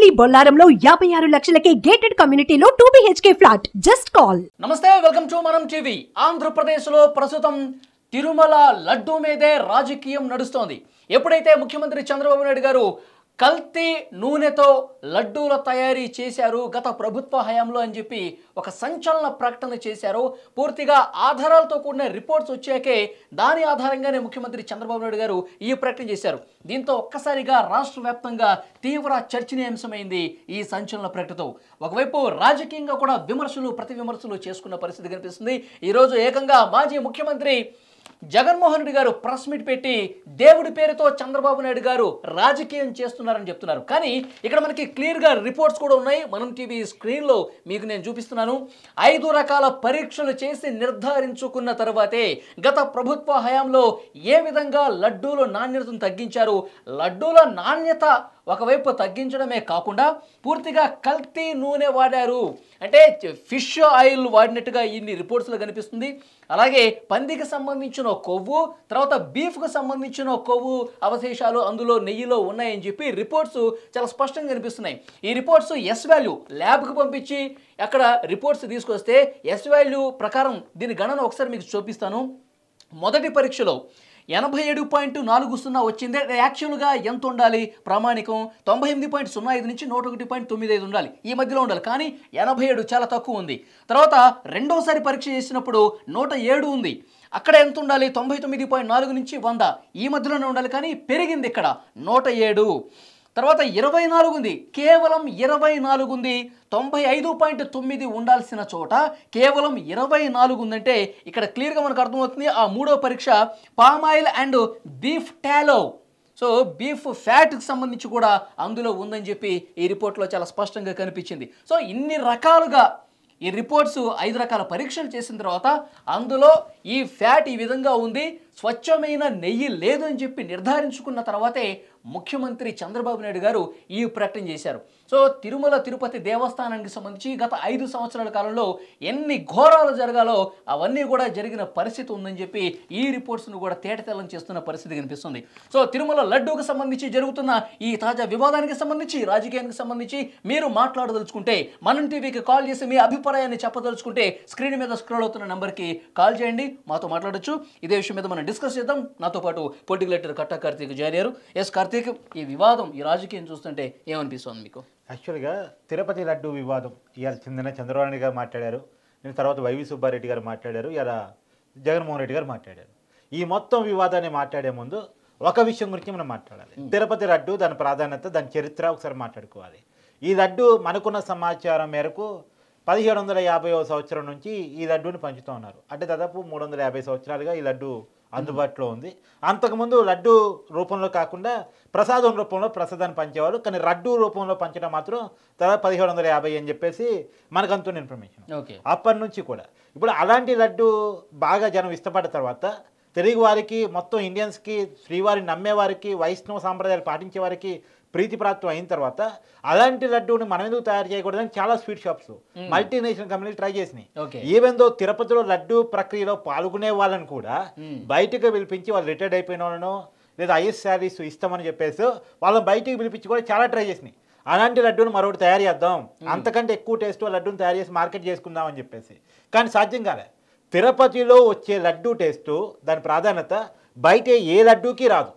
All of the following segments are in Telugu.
మీ బొల్లారంలో 56 లక్షలకే గేటెడ్ కమ్యూనిటీలో 2 BHK ఫ్లాట్. Just call. నమస్తే, వెల్కమ్ టు మనం టీవీ. ఆంధ్రప్రదేశ్లో ప్రస్తుతం తిరుమల లడ్డూ మీదే రాజకీయం నడుస్తోంది. ఎప్పుడైతే ముఖ్యమంత్రి చంద్రబాబు నాయుడు గారు కల్తీ నూనెతో లడ్డూల తయారీ చేశారు గత ప్రభుత్వ హయాంలో అని చెప్పి ఒక సంచలన ప్రకటన చేశారు. పూర్తిగా ఆధారాలతో కూడిన రిపోర్ట్స్ వచ్చాకే దాని ఆధారంగానే ముఖ్యమంత్రి చంద్రబాబు నాయుడు గారు ఈ ప్రకటన చేశారు. దీంతో ఒక్కసారిగా రాష్ట్ర వ్యాప్తంగా తీవ్ర చర్చనీయాంశమైంది ఈ సంచలన ప్రకటనతో. ఒకవైపు రాజకీయంగా కూడా విమర్శలు ప్రతి విమర్శలు చేసుకున్న పరిస్థితి కనిపిస్తుంది. ఈరోజు ఏకంగా మాజీ ముఖ్యమంత్రి జగన్మోహన్ రెడ్డి గారు ప్రెస్ మీట్ పెట్టి దేవుడి పేరుతో చంద్రబాబు నాయుడు గారు రాజకీయం చేస్తున్నారని చెప్తున్నారు. కానీ ఇక్కడ మనకి క్లియర్గా రిపోర్ట్స్ కూడా ఉన్నాయి. మనం టీవీ స్క్రీన్లో మీకు నేను చూపిస్తున్నాను. 5 రకాల పరీక్షలు చేసి నిర్ధారించుకున్న తర్వాతే గత ప్రభుత్వ హయాంలో ఏ విధంగా లడ్డూల నాణ్యతను తగ్గించారు. లడ్డూల నాణ్యత ఒకవైపు తగ్గించడమే కాకుండా పూర్తిగా కల్తీ నూనె వాడారు, అంటే ఫిష్ ఆయిల్ వాడినట్టుగా ఇన్ని రిపోర్ట్స్లో కనిపిస్తుంది. అలాగే పందికి సంబంధించిన కొవ్వు, తర్వాత బీఫ్కు సంబంధించిన కొవ్వు అవశేషాలు అందులో నెయ్యిలో ఉన్నాయని చెప్పి రిపోర్ట్స్ చాలా స్పష్టంగా కనిపిస్తున్నాయి. ఈ రిపోర్ట్స్ ఎస్ వాల్యూ ల్యాబ్కి పంపించి అక్కడ రిపోర్ట్స్ తీసుకొస్తే ఎస్ వాల్యూ ప్రకారం దీని గణన ఒకసారి మీకు చూపిస్తాను. మొదటి పరీక్షలో 87.40 వచ్చింది. యాక్చువల్గా ఎంత ఉండాలి? ప్రామాణికం 98.05 నుంచి 101.95 ఉండాలి, ఈ మధ్యలో ఉండాలి. కానీ 87 చాలా తక్కువ ఉంది. తర్వాత రెండోసారి పరీక్ష చేసినప్పుడు 107 ఉంది. అక్కడ ఎంత ఉండాలి? 99.4 నుంచి 100 ఈ మధ్యలోనే ఉండాలి, కానీ పెరిగింది ఇక్కడ 107. తర్వాత 24 ఉంది, కేవలం 24 ఉంది. 95.9 ఉండాల్సిన చోట కేవలం 24 ఉందంటే ఇక్కడ క్లియర్గా మనకు అర్థమవుతుంది. ఆ మూడో పరీక్ష palm oil and beef tallow, so beef ఫ్యాట్కి సంబంధించి కూడా అందులో ఉందని చెప్పి ఈ రిపోర్ట్లో చాలా స్పష్టంగా కనిపించింది. సో ఇన్ని రకాలుగా ఈ రిపోర్ట్స్ 5 రకాల పరీక్షలు చేసిన తర్వాత అందులో ఈ ఫ్యాట్ ఈ విధంగా ఉంది, స్వచ్ఛమైన నెయ్యి లేదు అని చెప్పి నిర్ధారించుకున్న తర్వాతే ముఖ్యమంత్రి చంద్రబాబు నాయుడు గారు ఈ ప్రకటన చేశారు. సో తిరుమల తిరుపతి దేవస్థానానికి సంబంధించి గత 5 సంవత్సరాల కాలంలో ఎన్ని ఘోరాలు జరగాలో అవన్నీ కూడా జరిగిన పరిస్థితి ఉందని చెప్పి ఈ రిపోర్ట్స్ను కూడా తేటతెల్లం చేస్తున్న పరిస్థితి కనిపిస్తుంది. సో తిరుమల లడ్డూకు సంబంధించి జరుగుతున్న ఈ తాజా వివాదానికి సంబంధించి, రాజకీయానికి సంబంధించి మీరు మాట్లాడదలుచుకుంటే, మనం టీవీకి కాల్ చేసి మీ అభిప్రాయాన్ని చెప్పదలుచుకుంటే స్క్రీన్ మీద స్క్రోల్ అవుతున్న నెంబర్కి కాల్ చేయండి, మాతో మాట్లాడొచ్చు. ఇదే విషయం మీద మనం డిస్కస్ చేద్దాం. నాతో పాటు పొలిటికల్ ఎడిటర్ కట్టా కార్తీక్ జాయిన్ అయ్యారు. ఎస్ కార్తీక్, ఈ వివాదం, ఈ రాజకీయం చూస్తుంటే ఏమనిపిస్తుంది మీకు? యాక్చువల్గా తిరుపతి లడ్డు వివాదం ఇవాళ చెందిన చంద్రబాబు నాయుడు గారు మాట్లాడారు, నేను తర్వాత వైవి సుబ్బారెడ్డి గారు మాట్లాడారు, ఇలా జగన్మోహన్ రెడ్డి గారు మాట్లాడారు. ఈ మొత్తం వివాదాన్ని మాట్లాడే ముందు ఒక విషయం గురించి మనం మాట్లాడాలి. తిరుపతి లడ్డు, దాని ప్రాధాన్యత, దాని చరిత్ర ఒకసారి మాట్లాడుకోవాలి. ఈ లడ్డు మనకున్న సమాచారం మేరకు 1750వ సంవత్సరం నుంచి ఈ లడ్డూని పంచుతూ ఉన్నారు. అంటే దాదాపు 350 సంవత్సరాలుగా ఈ లడ్డు అందుబాటులో ఉంది. అంతకుముందు లడ్డు రూపంలో కాకుండా ప్రసాదం రూపంలో ప్రసాదాన్ని పంచేవారు, కానీ లడ్డు రూపంలో పంచడం మాత్రం దాదాపు 1750 అని చెప్పేసి మనకు అంతున్న ఇన్ఫర్మేషన్. అప్పటి నుంచి కూడా ఇప్పుడు అలాంటి లడ్డు బాగా జనం ఇష్టపడ్డ తర్వాత తెలుగు వారికి, మొత్తం ఇండియన్స్కి, శ్రీవారిని నమ్మేవారికి, వైష్ణవ సాంప్రదాయాలు పాటించే వారికి ప్రీతిప్రాప్తం అయిన తర్వాత అలాంటి లడ్డూని మనం ఎందుకు తయారు చేయకూడదని చాలా స్వీట్ షాప్స్, మల్టీనేషనల్ కంపెనీలు ట్రై చేసినాయి. ఈవెన్ దో తిరుపతిలో లడ్డు ప్రక్రియలో పాల్గొనే వాళ్ళని కూడా బయటకు పిలిపించి, వాళ్ళు రిటైర్డ్ అయిపోయిన వాళ్ళను లేదా ఐఎస్ శాలరీస్ ఇస్తామని చెప్పేసి వాళ్ళని బయటికి పిలిపించి కూడా చాలా ట్రై చేసినాయి. అలాంటి లడ్డూని మరొకటి తయారు చేద్దాం, అంతకంటే ఎక్కువ టేస్ట్ లడ్డూని తయారు చేసి మార్కెట్ చేసుకుందాం అని చెప్పేసి, కానీ సాధ్యం కాలే. తిరుపతిలో వచ్చే లడ్డూ టేస్టు, దాని ప్రాధాన్యత బయట ఏ లడ్డూకి రాదు,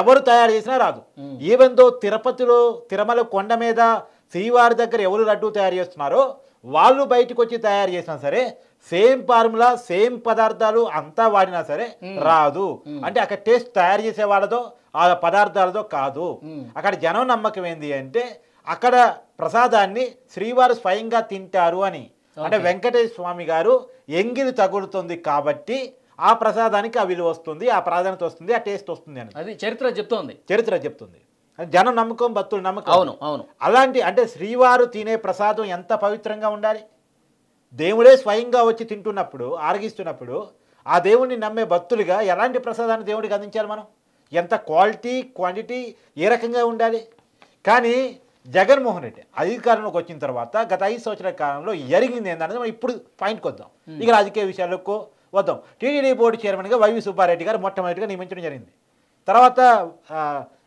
ఎవరు తయారు చేసినా రాదు. ఈవెన్ దో తిరుపతిలో తిరుమల కొండ మీద శ్రీవారి దగ్గర ఎవరు లడ్డూ తయారు చేస్తున్నారో వాళ్ళు బయటకు వచ్చి తయారు చేసినా సరే సేమ్ ఫార్ములా, సేమ్ పదార్థాలు అంతా వాడినా సరే రాదు. అంటే అక్కడ టేస్ట్ తయారు చేసే వాళ్ళదో ఆ పదార్థాలతో కాదు. అక్కడ జనం నమ్మకం ఏంది అంటే అక్కడ ప్రసాదాన్ని శ్రీవారు స్వయంగా తింటారు అని, అంటే వెంకటేశ్వర స్వామి గారు ఎంగిలి తగులుతుంది కాబట్టి ఆ ప్రసాదానికి ఆ విలువ వస్తుంది, ఆ ప్రాధాన్యత వస్తుంది, ఆ టేస్ట్ వస్తుంది అని అది చరిత్ర చెప్తుంది. జనం నమ్మకం, భక్తుల నమ్మకం. అవును. అలాంటి అంటే శ్రీవారు తినే ప్రసాదం ఎంత పవిత్రంగా ఉండాలి. దేవుడే స్వయంగా వచ్చి తింటున్నప్పుడు, ఆరగిస్తున్నప్పుడు ఆ దేవుడిని నమ్మే భక్తులుగా ఎలాంటి ప్రసాదాన్ని దేవుడికి అందించాలి మనం? ఎంత క్వాలిటీ, క్వాంటిటీ ఏ రకంగా ఉండాలి? కానీ జగన్మోహన్ రెడ్డి అధికారంలోకి వచ్చిన తర్వాత గత 5 సంవత్సరాల కాలంలో జరిగింది ఏంటనేది మనం ఇప్పుడు పాయింట్కి వద్దాం. ఇక రాజకీయ విషయాలకు వద్దాం. టీటీడీ బోర్డు చైర్మన్గా వైవి సుబ్బారెడ్డి గారు మొట్టమొదటిగా నియమించడం జరిగింది. తర్వాత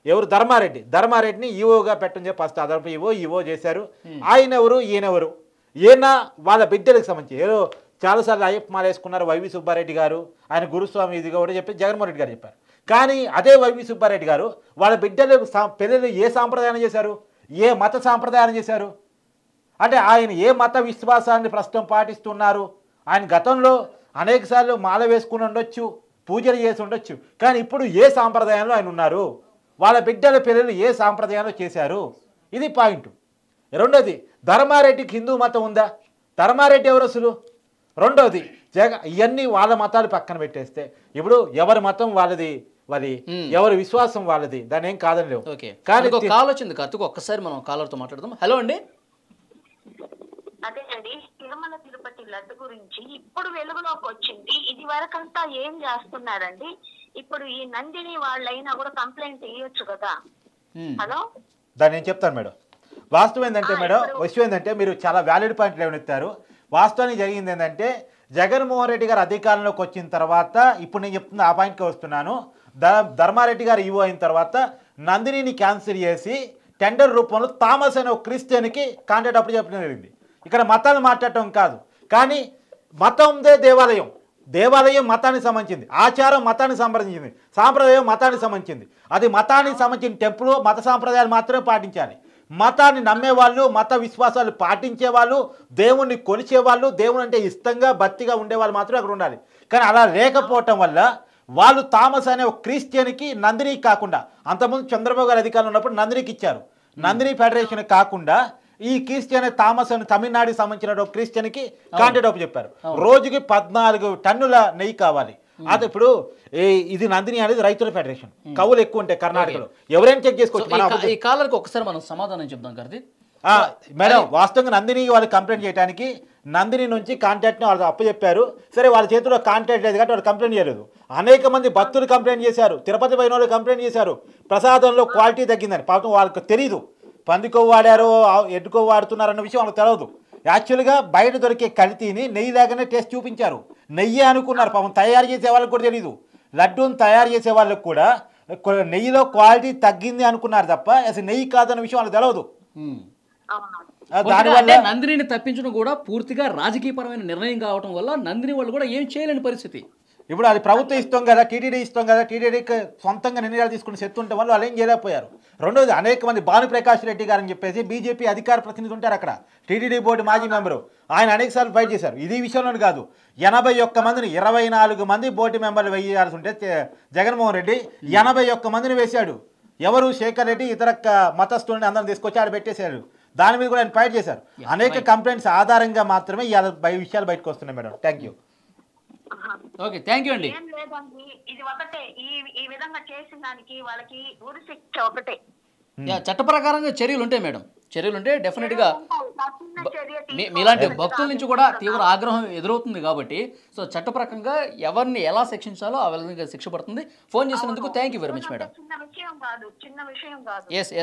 ఎవరు ధర్మారెడ్డిని ఈవోగా పెట్టని చెప్పి ఫస్ట్ అదనపు ఈవో చేశారు. ఆయన ఎవరు ఈయనెవరు? ఈయన వాళ్ళ బిడ్డలకు సంబంధించి ఏదో చాలాసార్లు అయ్యప్ప మాల వేసుకున్నారు వైవి సుబ్బారెడ్డి గారు, ఆయన గురుస్వామి ఇదిగా కూడా చెప్పి జగన్మోహన్ రెడ్డి గారు చెప్పారు. కానీ అదే వైవి సుబ్బారెడ్డి గారు వాళ్ళ బిడ్డలు పిల్లలు ఏ సాంప్రదాయం చేశారు, ఏ మత సాంప్రదాయాన్ని చేశారు? అంటే ఆయన ఏ మత విశ్వాసాన్ని ప్రస్తుతం పాటిస్తున్నారు? ఆయన గతంలో అనేకసార్లు మాల వేసుకుని ఉండొచ్చు, పూజలు చేసి ఉండొచ్చు, కానీ ఇప్పుడు ఏ సాంప్రదాయంలో ఆయన ఉన్నారు? వాళ్ళ బిడ్డల పిల్లలు ఏ సాంప్రదాయంలో చేశారు? ఇది పాయింట్. రెండోది, ధర్మారెడ్డికి హిందూ మతం ఉందా? ధర్మారెడ్డి ఎవరు అసలు? రెండోది, ఇవన్నీ వాళ్ళ మతాలు పక్కన పెట్టేస్తే ఇప్పుడు ఎవరి మతం వాళ్ళది, ఎవరి విశ్వాసం వాళ్ళది, దాని ఏం కాదని లేవు. కానీ కాల్ వచ్చింది కార్తీక్, ఒక్కసారి మనం కాలర్తో మాట్లాడదాం. హలో అండి. అదేనండి, తిరుమల తిరుపతి లడ్డు గురించి ఇప్పుడు వెలుగులోకి వచ్చింది. ఇది వరకంతా ఏం చేస్తున్నారండి? ఇప్పుడు ఈ నందిని వాళ్ళైనా కూడా కంప్లైంట్ ఇవ్వచ్చు కదా. హలో, దాన్ని నేను చెప్తాను మేడం. వాస్తవం ఏంటంటే మేడం, విషయం ఏంటంటే మీరు చాలా వ్యాలిడ్ పాయింట్లు ఏమనెత్తారు. వాస్తవానికి జరిగింది ఏంటంటే జగన్మోహన్ రెడ్డి గారు అధికారంలోకి వచ్చిన తర్వాత, ఇప్పుడు నేను చెప్తున్న ఆ పాయింట్కి వస్తున్నాను, ధర్మారెడ్డి గారు ఈవో అయిన తర్వాత నందినిని క్యాన్సిల్ చేసి టెండర్ రూపంలో థామస్ అనే ఒక క్రిస్టియన్కి కాంట్రాక్ట్ అప్పుడు చెప్పడం జరిగింది. ఇక్కడ మతాన్ని మాట్లాడటం కాదు, కానీ మతందే దేవాలయం మతానికి సంబంధించింది, ఆచారం మతానికి సంబంధించింది, సాంప్రదాయం మతానికి సంబంధించింది. అది మతానికి సంబంధించిన టెంపుల్, మత సాంప్రదాయాలు మాత్రమే పాటించాలి. మతాన్ని నమ్మేవాళ్ళు, మత విశ్వాసాలు పాటించేవాళ్ళు, దేవుణ్ణి కొలిచేవాళ్ళు, దేవుని అంటే ఇష్టంగా భక్తిగా ఉండేవాళ్ళు మాత్రమే అక్కడ ఉండాలి. కానీ అలా లేకపోవటం వల్ల వాళ్ళు థామస్ అనే ఒక క్రిస్టియన్కి, నందినికి కాకుండా, అంతకుముందు చంద్రబాబు గారు అధికారంలో ఉన్నప్పుడు నందినికి ఇచ్చారు, నందిని ఫెడరేషన్ కాకుండా ఈ క్రిస్టియన్ థామస్ అని తమిళనాడుకి సంబంధించిన ఒక క్రిస్టియన్కి కాంట్రాక్ట్ అప్పు చెప్పారు. రోజుకి 14 టన్నుల నెయ్యి కావాలి. అది ఇప్పుడు ఇది నందిని అనేది రైతుల ఫెడరేషన్, కవులు ఎక్కువ ఉంటాయి కర్ణాటకలో, ఎవరైనా చెక్ చేసుకోవచ్చు. ఈ కాలర్కి ఒకసారి మనం సమాధానం చెప్దాం కార్తీక్. మేడం, వాస్తవంగా నందిని వాళ్ళు కంప్లైంట్ చేయడానికి నందిని నుంచి కాంట్రాక్ట్ని వాళ్ళు అప్పచెప్పారు. సరే, వాళ్ళ చేతిలో కాంట్రాక్ట్ లేదు కాబట్టి వాళ్ళు కంప్లైంట్ చేయలేదు. అనేక మంది భక్తులు కంప్లైంట్ చేశారు, తిరుపతి పైన వాళ్ళు కంప్లైంట్ చేశారు, ప్రసాదంలో క్వాలిటీ తగ్గిందని. పాపం వాళ్ళకి తెలియదు, పందికొవ్వు వాడారో ఎడ్డుకొవ్వు వాడుతున్నారు అన్న విషయం వాళ్ళకి తెలియదు. యాక్చువల్గా బయట దొరికే కల్తీని నెయ్యి లాగానే టేస్ట్ చూపించారు, నెయ్యి అనుకున్నారు. పాపం తయారు చేసే వాళ్ళకి కూడా తెలియదు, లడ్డూని తయారు చేసే వాళ్ళకి కూడా నెయ్యిలో క్వాలిటీ తగ్గింది అనుకున్నారు తప్ప అసలు నెయ్యి కాదన్న విషయం వాళ్ళకి తెలియదు. దానివల్ల నందినిని తప్పించడం కూడా పూర్తిగా రాజకీయపరమైన నిర్ణయం కావడం వల్ల నందిని వాళ్ళు కూడా ఏం చేయలేని పరిస్థితి. ఇప్పుడు అది ప్రభుత్వం ఇస్తాం కదా, టీటీడీ ఇస్తాం కదా, టీటీడీకి సొంతంగా నిర్ణయాలు తీసుకుని శక్తి ఉంటే వాళ్ళు ఏం చేయలేకపోయారు. రెండోది, అనేక మంది భానుప్రకాష్ రెడ్డి గారు అని చెప్పేసి బీజేపీ అధికార ప్రతినిధి ఉంటారు అక్కడ, టీటీడీ బోర్డు మాజీ మెంబరు, ఆయన అనేకసార్లు ఫైట్ చేశారు. ఇది విషయంలో కాదు, 81 మందిని 24 మంది బోర్డు మెంబర్లు వేయాల్సి ఉంటే జగన్మోహన్ రెడ్డి 81 మందిని వేశాడు. ఎవరు? శేఖర్ రెడ్డి ఇతర మతస్థుల్ని అందరం తీసుకొచ్చి ఆడ పెట్టేశాడు. దాని మీద కూడా ఆయన ఫైట్ చేశారు. అనేక కంప్లైంట్స్ ఆధారంగా మాత్రమే ఈ విషయాలు బయటకు వస్తున్నాయి madam. Thank you. Okay, thank you అండి. ఏం లేదండి, ఇది ఒకటే, ఈ విధంగా చేసిన దానికి వాళ్ళకి ఉరి శిక్ష ఒకటే. చట్ట ప్రకారంగా చర్యలు ఉంటాయి మేడం, చర్యలు ఉంటే డెఫినెట్ గా మీలాంటి భక్తుల నుంచి కూడా తీవ్ర ఆగ్రహం ఎదురవుతుంది కాబట్టి, సో చట్ట ప్రకారంగా ఎవరిని ఎలా శిక్షించాలో ఆ విధంగా శిక్ష పడుతుంది. ఫోన్ చేసినందుకు thank you very much madam.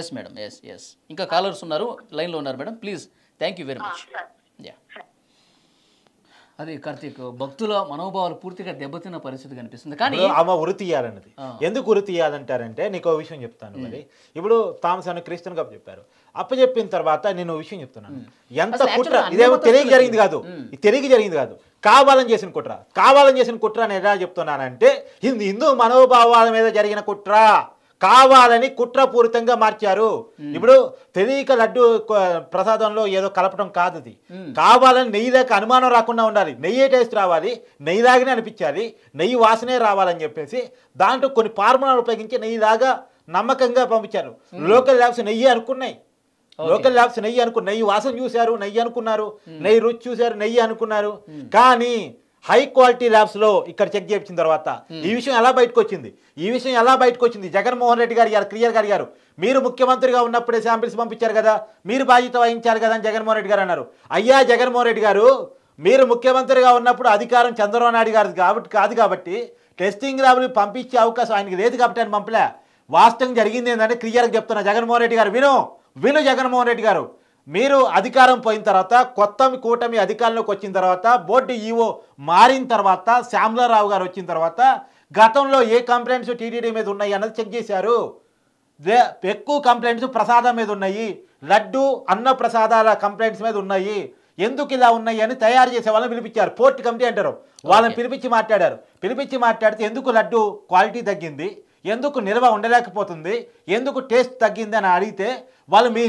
Yes madam, yes. ఇంకా కాలర్స్ ఉన్నారు, లైన్లో ఉన్నారు madam, please. Thank you very much. అది కార్తీక్, భక్తుల మనోభావాలు పూర్తిగా దెబ్బతిన్న పరిస్థితి కనిపిస్తుంది. కానీ ఆమె ఉరి తీయాలన్నది ఎందుకు ఉరి తీయాలంటారంటే, నీకు ఒక విషయం చెప్తాను. మరి ఇప్పుడు థామస్ అని క్రిస్టియన్ గా చెప్పారు, అప్పచెప్పిన తర్వాత నేను విషయం చెప్తున్నాను. ఎంత కుట్ర, ఇదేమో తెలియక జరిగింది కాదు, తెలియక జరిగింది కాదు, కావాలని చేసిన కుట్ర అని ఎలా చెప్తున్నానంటే, హిందూ మనోభావాల మీద జరిగిన కుట్ర, కావాలని కుట్రపూరితంగా మార్చారు. ఇప్పుడు తెలియక లడ్డు ప్రసాదంలో ఏదో కలపడం కాదు, అది కావాలని నెయ్యి దాకా అనుమానం రాకుండా ఉండాలి, నెయ్యి టేస్ట్ రావాలి, నెయ్యి లాగానే అనిపించాలి, నెయ్యి వాసనే రావాలని చెప్పేసి దాంట్లో కొన్ని ఫార్ములాలు ఉపయోగించి నెయ్యి లాగా నమ్మకంగా పంపించారు. లోకల్ ల్యాబ్స్ నెయ్యి అనుకున్నాయి, నెయ్యి వాసన చూశారు, నెయ్యి అనుకున్నారు, నెయ్యి రుచి చూశారు, నెయ్యి అనుకున్నారు. కానీ హై క్వాలిటీ ల్యాబ్స్ లో ఇక్కడ చెక్ చేయించిన తర్వాత ఈ విషయం ఎలా బయటకు వచ్చింది? జగన్మోహన్ రెడ్డి గారు క్లియర్ గా అడిగారు, మీరు ముఖ్యమంత్రిగా ఉన్నప్పుడే శాంపిల్స్ పంపించారు కదా, మీరు బాధ్యత వహించారు కదా అని జగన్మోహన్ రెడ్డి గారు అన్నారు. అయ్యా జగన్మోహన్ రెడ్డి గారు, మీరు ముఖ్యమంత్రిగా ఉన్నప్పుడు అధికారం చంద్రబాబు నాయుడు గారు కాదు కాబట్టి టెస్టింగ్ ల్యాబ్లు పంపించే అవకాశం ఆయనకి లేదు కాబట్టి ఆయన పంపలే. వాస్తవం జరిగింది ఏంటంటే క్లియర్గా చెప్తున్నా, జగన్మోహన్ రెడ్డి గారు విను జగన్మోహన్ రెడ్డి గారు, మీరు అధికారం పోయిన తర్వాత, కొత్త కూటమి అధికారంలోకి వచ్చిన తర్వాత, బోర్డు ఈవో మారిన తర్వాత, శ్యామలారావు గారు వచ్చిన తర్వాత గతంలో ఏ కంప్లైంట్స్ టీటీడీ మీద ఉన్నాయి అన్నది చెక్ చేశారు. ఎక్కువ కంప్లైంట్స్ ప్రసాదం మీద ఉన్నాయి, లడ్డు అన్న ప్రసాదాల కంప్లైంట్స్ మీద ఉన్నాయి, ఎందుకు ఇలా ఉన్నాయి అని తయారు చేసే వాళ్ళని పిలిపించారు. పోర్ట్ కమిటీ అంటారు, వాళ్ళని పిలిపించి మాట్లాడారు. పిలిపించి మాట్లాడితే ఎందుకు లడ్డు క్వాలిటీ తగ్గింది, ఎందుకు నిల్వ ఉండలేకపోతుంది, ఎందుకు టేస్ట్ తగ్గింది అని అడిగితే వాళ్ళు మీ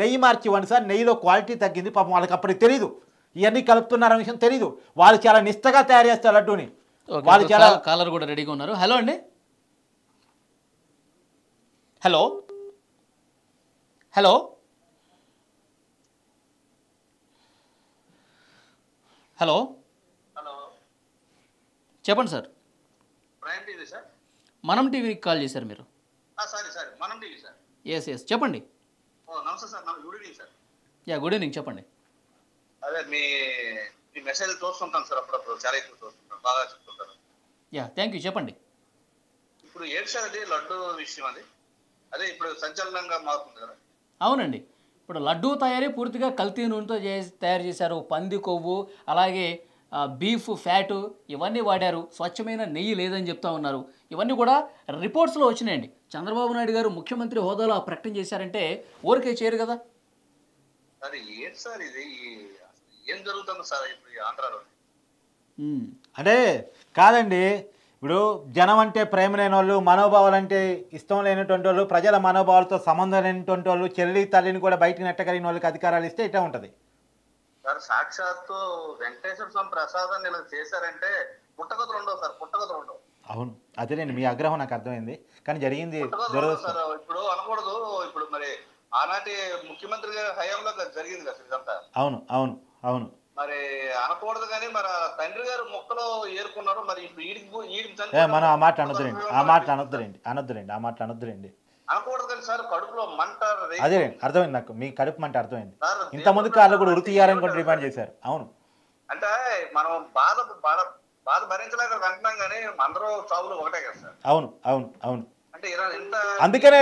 నెయ్యి మార్చి ఇవ్వండి సార్, నెయ్యిలో క్వాలిటీ తగ్గింది. పాపం వాళ్ళకి అప్పటికి తెలీదు ఇవన్నీ కలుపుతున్నారనే విషయం తెలీదు. వాళ్ళు చాలా నిష్టగా తయారు చేస్తారు లడ్డూని. వాళ్ళు చాలా కాలర్ కూడా రెడీగా ఉన్నారు. హలో అండి, హలో హలో హలో చెప్పండి సార్. మనం టీవీకి కాల్ చేశారు మీరు. ఎస్ చెప్పండి. గుడ్ ఈవినింగ్ చెప్పండి. అదే మీ మెసేజ్ చూస్తుంటాను సార్, అప్పుడప్పుడు చాలా ఎక్కువ చూస్తుంటాను, బాగా చెప్తుంటారు. థ్యాంక్ యూ చెప్పండి. ఇప్పుడు ఏడు సార్ అది లడ్డు విషయం, అదే ఇప్పుడు సంచలనంగా మారుతుంది కదా. అవునండి, ఇప్పుడు లడ్డూ తయారీ పూర్తిగా కల్తీ నూనెతో తయారు చేశారు. పంది కొవ్వు, అలాగే బీఫ్ ఫ్యాటు ఇవన్నీ వాడారు. స్వచ్ఛమైన నెయ్యి లేదని చెప్తా ఉన్నారు. ఇవన్నీ కూడా రిపోర్ట్స్లో వచ్చినాయండి. చంద్రబాబు నాయుడు గారు ముఖ్యమంత్రి హోదాలో ఆ ప్రకటన చేశారంటే ఊరికే చేయరు కదా. అది ఏంటి సార్, ఇది ఏం జరుగుతుంది సార్ ఇప్పుడు ఆంధ్రాలో? అంటే కాదండి, ఇప్పుడు జనం అంటే ప్రేమ లేని వాళ్ళు, మనోభావాలు అంటే ఇష్టం లేనటువంటి వాళ్ళు, ప్రజల మనోభావాలతో సంబంధం లేనటువంటి వాళ్ళు, చెల్లి తల్లిని కూడా బయటకు నెట్టగలిగిన వాళ్ళకి అధికారాలు ఇస్తే ఇట్లా ఉంటుంది సార్. సాక్షాత్తు వెంకటేశ్వర స్వామి ప్రసాదాన్ని ఇలా చేశారంటే పుట్టగతులు ఉండవు సార్, పుట్టగతులు ఉండవు. అవును, అదేనండి మీ ఆగ్రహం నాకు అర్థమైంది, కానీ జరిగింది సార్. ఇప్పుడు అనకూడదు, ఇప్పుడు మరి ఆనాటి ముఖ్యమంత్రి గారి హయాంలో జరిగింది కదా ఇదంతా. అవును అవును అవును, మరి అనకూడదు, కానీ మరి తండ్రి గారు మొక్కలో ఏరుకున్నారు. మరి మనం ఆ మాట అనొద్దులేండి, ఆ మాట అనొద్దులేండి, ఆ మాట అనొద్దులేండి, అనకూడదు కానీ సార్. కడుపులో మంట. అదే అర్థమైంది నాకు, మీ కడుపు మంట అర్థమైంది. ఇంత ముందు కాళ్ళు కూడా వృత్తి చేయాలని కూడా డిమాండ్ చేశారు. అవును, అంటే మనం బాధ భరించలేక అంటున్నాం, కానీ అందరూ చావులు ఒకటే కదా సార్. అవును అవును అవును, అంటే అందుకనే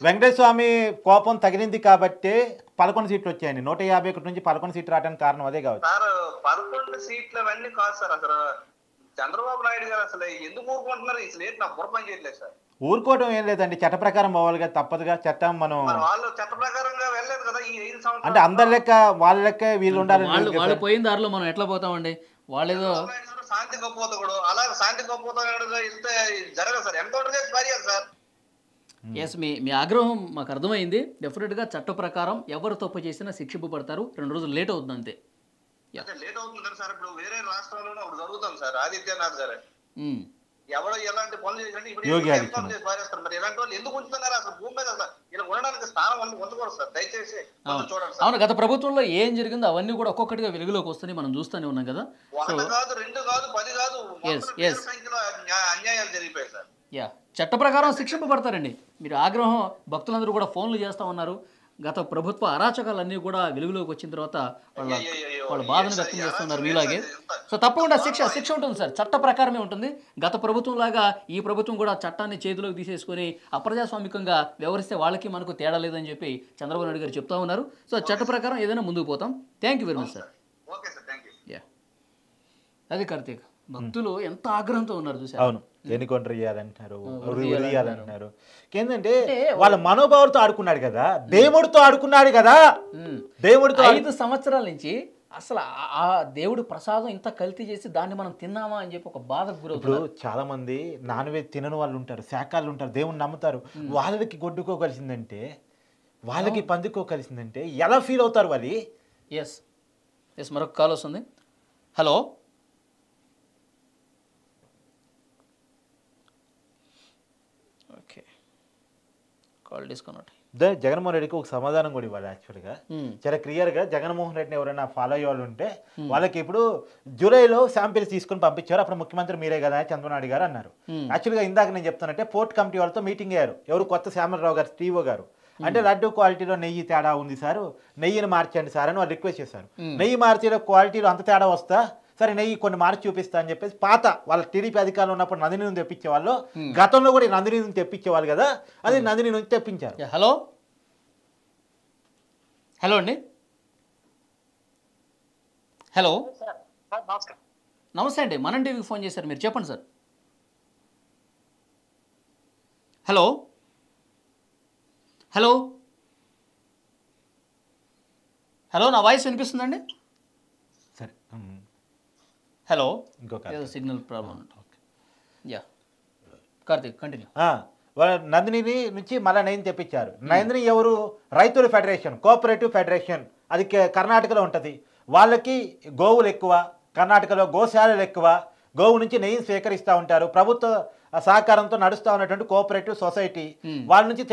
వెంకటేశ్వర స్వామి కోపం తగిలింది కాబట్టి 11 సీట్లు వచ్చాయండి. 151 నుంచి 11 సీట్లు రావడానికి కారణం అదే కావచ్చు సార్. 11 సీట్లు అవన్నీ కాదు సార్. అసలు చంద్రబాబు నాయుడు గారు అసలు ఎందుకు ఊరుకుంటున్నారు? అసలు ఏంటి, నాకు బుర్ర పని చేయట్లేదు సార్. ఊరుకోవడం ఏం లేదండి, చట్ట ప్రకారం పోవాలిగా, తప్పదుగా. చట్టం మనం వాళ్ళు చట్ట ప్రకారంగా వెళ్ళలేదు కదా ఈ 5 సంవత్సరాలు. అంటే అందరి లెక్క వాళ్ళ లెక్క వీళ్ళు ఉండాలి. వాళ్ళు పోయిన దారిలో మనం ఎట్లా పోతామండి? వాళ్ళేదో శాంతి గొప్పత కూడా అలాగే శాంతి గొప్పత వెళ్తే జరగదు సార్. ఎన్కౌంటర్ చేయాలి సార్. ఎస్, మీ ఆగ్రహం మాకు అర్థమైంది. డెఫినెట్గా చట్ట ప్రకారం ఎవరు తప్పు చేసినా శిక్షింపబడతారు. 2 రోజులు లేట్ అవుతుంది అంతే. లేట్ అవుతుంది కదా సార్. ఇప్పుడు వేరే రాష్ట్రాల్లోనే ఒకటి జరుగుతుంది సార్, ఆదిత్యనాథ్ గారు. ఎవడో ఎలాంటి పనులు చేసినట్టు ఇప్పుడు పారేస్తారు. మరి ఇలాంటి వాళ్ళు ఎందుకు ఉంచుతున్నారు? అసలు భూమి మీద అసలు ఇలా ఉండడానికి స్థానం ఉండకూడదు సార్. దయచేసి చూడండి. అవును, గత ప్రభుత్వంలో ఏం జరిగిందో అవన్నీ కూడా ఒక్కొక్కటిగా వెలుగులోకి వస్తాయి, మనం చూస్తూనే ఉన్నాం కదా. 1 కాదు 2 కాదు 10 కాదు, సంఖ్యలో అన్యాయాలు జరిగిపోయాయి సార్. చట్ట ప్రకారం శిక్షింపబడతారండి. మీరు ఆగ్రహం భక్తులందరూ కూడా ఫోన్లు చేస్తూ ఉన్నారు. గత ప్రభుత్వ అరాచకాలన్నీ కూడా వెలుగులోకి వచ్చిన తర్వాత వాళ్ళ బాధను వ్యక్తం చేస్తున్నారు మీలాగే. సో తప్పకుండా శిక్ష ఉంటుంది సార్, చట్ట ప్రకారమే ఉంటుంది. గత ప్రభుత్వం లాగా ఈ ప్రభుత్వం కూడా చట్టాన్ని చేతిలోకి తీసేసుకొని అప్రజాస్వామికంగా వ్యవహరిస్తే వాళ్ళకి మనకు తేడా లేదని చెప్పి చంద్రబాబు నాయుడు గారు చెప్తా ఉన్నారు. సో చట్ట ప్రకారం ఏదైనా ముందుకు పోతాం. Thank you very much sir. అది కార్తీక్, భక్తులు ఎంత ఆగ్రహంతో ఉన్నారు చూసారు. అవును, ఎన్నికౌంటర్ చేయాలంటున్నారు, చేయాలంటున్నారు. ఏంటంటే వాళ్ళ మనోభావాలతో ఆడుకున్నాడు కదా, దేవుడితో ఆడుకున్నాడు కదా. దేవుడితో 5 సంవత్సరాల నుంచి అసలు ఆ దేవుడు ప్రసాదం ఇంత కల్తీ చేసి దాన్ని మనం తిన్నామా అని చెప్పి ఒక బాధకు గురవుతారు. చాలా మంది నాన్ వెజ్ తినని వాళ్ళు ఉంటారు, శాఖాలు ఉంటారు, దేవుడిని నమ్ముతారు. వాళ్ళకి గొడ్డుకోగలిసిందంటే, వాళ్ళకి పందుకోగలిసిందంటే ఎలా ఫీల్ అవుతారు వాళ్ళు? ఎస్ మరొక కాల్ వస్తుంది. Hello, call disconnect. జగన్మోహన్ రెడ్డికి ఒక సమాధానం కూడా ఇవ్వాలి. యాక్చువల్గా చాలా క్లియర్గా జగన్మోహన్ రెడ్డిని ఎవరైనా ఫాలో అయ్యే వాళ్ళు ఉంటే వాళ్ళకి ఇప్పుడు జూలైలో శాంపిల్స్ తీసుకుని పంపించారు. అప్పుడు ముఖ్యమంత్రి మీరే కదా చంద్రబాబు నాయుడు గారు అన్నారు. యాక్చువల్గా ఇందాక నేను చెప్తానంటే పోర్ట్ కమిటీ వాళ్ళతో మీటింగ్ అయ్యారు. ఎవరు? కొత్త శ్యామలరావు గారు, టీఓ గారు. అంటే లడ్డు క్వాలిటీలో నెయ్యి తేడా ఉంది సార్, నెయ్యిని మార్చండి సార్ అని వాళ్ళు రిక్వెస్ట్ చేశారు. నెయ్యి మార్చేలో క్వాలిటీలో అంత తేడా వస్తా, సరే నెయ్యి కొన్ని మార్చి చూపిస్తా అని చెప్పేసి పాత వాళ్ళ టీడీపీ అధికారులు ఉన్నప్పుడు నందిని నుంచి తెప్పించేవాళ్ళు. గతంలో కూడా నందిని నుంచి తెప్పించేవాళ్ళు కదా, అది నందిని నుంచి తెప్పించారు. హలో హలో అండి, హలో నమస్తే అండి, మనం టీవీకి ఫోన్ చేశారు మీరు, చెప్పండి సార్. హలో హలో హలో, నా వాయిస్ వినిపిస్తుందండి? సరే హలో, ఇంకొక ఏదో signal problem. Yeah, Karthik continue. Nandini నుంచి మళ్ళీ నైన్ తెప్పించారు. నందిని ఎవరు? రైతుల ఫెడరేషన్, కోఆపరేటివ్ ఫెడరేషన్, అది కర్ణాటకలో ఉంటుంది. వాళ్ళకి గోవులు ఎక్కువ, కర్ణాటకలో గోశాలలు ఎక్కువ, గోవు నుంచి నెయ్యిని స్వీకరిస్తూ ఉంటారు. ప్రభుత్వ సహకారంతో నడుస్తూ ఉన్నటువంటి కోఆపరేటివ్ సొసైటీ వాళ్ళ నుంచి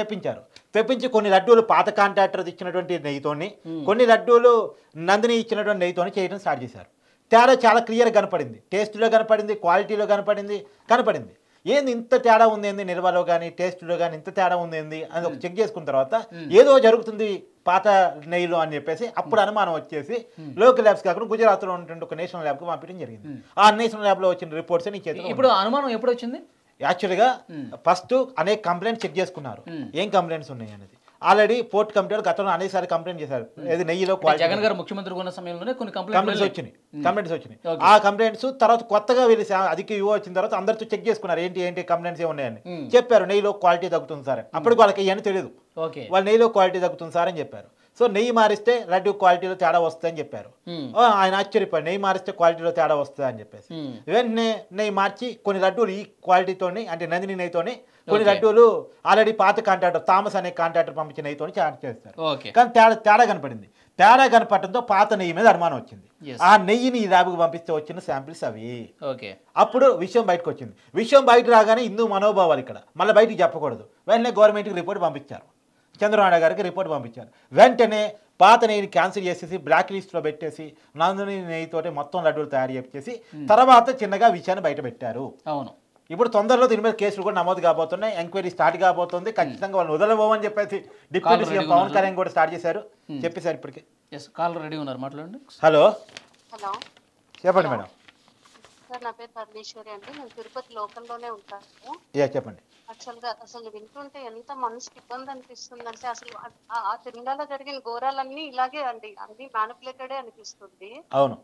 తెప్పించి కొన్ని లడ్డూలు పాత కాంట్రాక్టర్ ఇచ్చినటువంటి నెయ్యితోని, కొన్ని లడ్డూలు నందిని ఇచ్చినటువంటి నెయ్యితోని చేయడం స్టార్ట్ చేశారు. తేడా చాలా క్లియర్గా కనపడింది. టేస్ట్లో కనపడింది, క్వాలిటీలో కనపడింది. ఏంది ఇంత తేడా ఉంది, ఏంది నిల్వలో కానీ టేస్ట్లో కానీ ఇంత తేడా ఉంది ఏంది అని ఒక చెక్ చేసుకున్న తర్వాత ఏదో జరుగుతుంది పాత నెయ్యిలో అని చెప్పేసి అప్పుడు అనుమానం వచ్చేసి లోకల్ ల్యాబ్స్ కాకుండా గుజరాత్లో ఉన్నటువంటి ఒక నేషనల్ ల్యాబ్కి పంపించడం జరిగింది. ఆ నేషనల్ ల్యాబ్లో వచ్చిన రిపోర్ట్స్ నీ చేతిలో. ఇప్పుడు అనుమానం ఎప్పుడు వచ్చింది? యాక్చువల్గా ఫస్ట్ అనేక కంప్లైంట్స్ చెక్ చేసుకున్నారు, ఏం కంప్లైంట్స్ ఉన్నాయి అనేది. ఆల్రెడీ పోర్ట్ కమిటీ గతంలో అనేకసారి కంప్లైంట్ చేశారు. ఏది నెయ్యిలో జగన్ గారు ముఖ్యమంత్రి ఉన్న సమయంలోనే కొన్ని కంప్లైంట్స్ వచ్చినాయి. ఆ కంప్లైంట్స్ తర్వాత కొత్తగా వీళ్ళు అధిక యువ వచ్చిన తర్వాత అందరితో చెక్ చేసుకున్నారు, ఏంటి కంప్లైంట్స్ ఏమున్నాయని చెప్పారు. నెయ్యిలో క్వాలిటీ తగ్గుతుంది సార్, అప్పటికి వాళ్ళకి ఏమని తెలియదు. వాళ్ళు నెయ్యిలో క్వాలిటీ తగ్గుతుంది సార్ అని చెప్పారు. సో నెయ్యి మారిస్తే లడ్డు క్వాలిటీలో తేడా వస్తుందని చెప్పారు. ఆయన ఆశ్చర్యపోయారు, నెయ్యి మారిస్తే క్వాలిటీలో తేడా వస్తుంది అని చెప్పేసి. వెంటనే నెయ్యి మార్చి కొన్ని లడ్డూలు ఈ క్వాలిటీతోని, అంటే నందిని నెయ్యితోని కొన్ని లడ్డూలు ఆల్రెడీ పాత కాంట్రాక్టర్ థామస్ అనే కాంట్రాక్టర్ పంపించిన నెయ్యితోని చార్జ్ చేస్తారు. కానీ తేడా కనపడింది. తేడా కనపడటంతో పాత నెయ్యి మీద అనుమానం వచ్చింది. ఆ నెయ్యిని ఈ ల్యాబ్కి పంపిస్తే వచ్చిన శాంపిల్స్ అవి. అప్పుడు విషయం బయటకు వచ్చింది. విషయం బయట రాగానే హిందూ మనోభావాలు ఇక్కడ మళ్ళీ బయటికి చెప్పకూడదు. వెంటనే గవర్నమెంట్కి రిపోర్ట్ పంపించారు, చంద్రబాబు నాయుడు గారికి రిపోర్ట్ పంపించారు. వెంటనే పాత నెయ్యిని క్యాన్సిల్ చేసేసి బ్లాక్ లిస్ట్లో పెట్టేసి నందిని నెయ్యితోటి మొత్తం లడ్డూలు తయారు చేసి తర్వాత చిన్నగా విషయాన్ని బయట పెట్టారు. అవును, ఇప్పుడు తొందరలో దీని మీద కేసులు కూడా నమోదు కాబోతున్నాయి, ఎంక్వైరీ స్టార్ట్ కాబోతుంది. ఖచ్చితంగా వాళ్ళు వదలబోమని చెప్పేసి డిప్యూటీ సీఎం పవన్ కళ్యాణ్ కూడా స్టార్ట్ చేశారు, చెప్పేశారు ఇప్పటికే. కాలర్ రెడీ ఉన్నారు, మాట్లాడండి. హలో హలో, చెప్పండి మేడం. సార్ నా పేరు పరమేశ్వరి అండి, నేను తిరుపతి లోకల్లోనే ఉంటాను. చెప్పండి. యాక్చువల్గా అసలు వింటుంటే ఎంత మనసుకి ఇబ్బంది అనిపిస్తుందంటే, అసలు ఆ తిరుమలలో జరిగిన ఘోరాలన్నీ ఇలాగే అండి, అన్ని మ్యానిపులేటెడే అనిపిస్తుంది. అవును,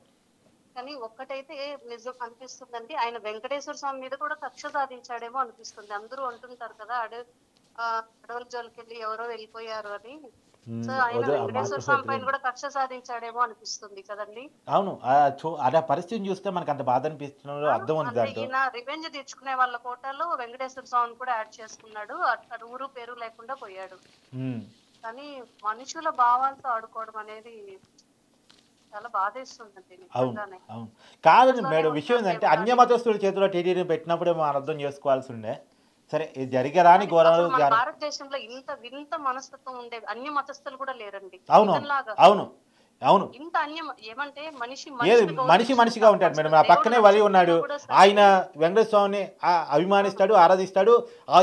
కానీ ఒక్కటైతే నిజం అనిపిస్తుందండి, ఆయన వెంకటేశ్వర స్వామి మీద కూడా కక్ష సాధించాడేమో అనిపిస్తుంది. అందరూ అంటుంటారు కదా అడవుల జోలికెళ్ళి ఎవరో వెళ్ళిపోయారు అని. సో ఆయన వెంకటేశ్వర స్వామి పైన కూడా కక్ష సాధించాడేమో అనిపిస్తుంది కదండి. అవును, అదే పరిస్థితిని చూస్తే మనకు అంత బాధ అనిపిస్తున్న అర్థం ఉంది. ఈయన రివెంజ్ తీర్చుకునే వాళ్ళ కోటాలో వెంకటేశ్వర స్వామిని కూడా యాడ్ చేసుకున్నాడు, అక్కడ ఊరు పేరు లేకుండా పోయాడు. కానీ మనుషుల భావాలతో ఆడుకోవడం అనేది చాలా బాధేస్తుందండి. అవును కాదండి మేడం, విషయం ఏంటంటే అన్య మతస్థుల చేతిలో టీటీడీ పెట్టినప్పుడే మనం అర్థం చేసుకోవాల్సి ఉండే. సరే జరగరాని ఘోరాలు భారతదేశంలో ఇంత మనస్తత్వం ఉండేది అన్య మతస్థులు కూడా లేరండి. అవును ఇంత అన్యం ఏమంటే మనిషిగా ఉంటాడు మేడం. ఆ పక్కనే వలి ఉన్నాడు, ఆయన వెంకటేశ్వర స్వామిని అభిమానిస్తాడు, ఆరాధిస్తాడు,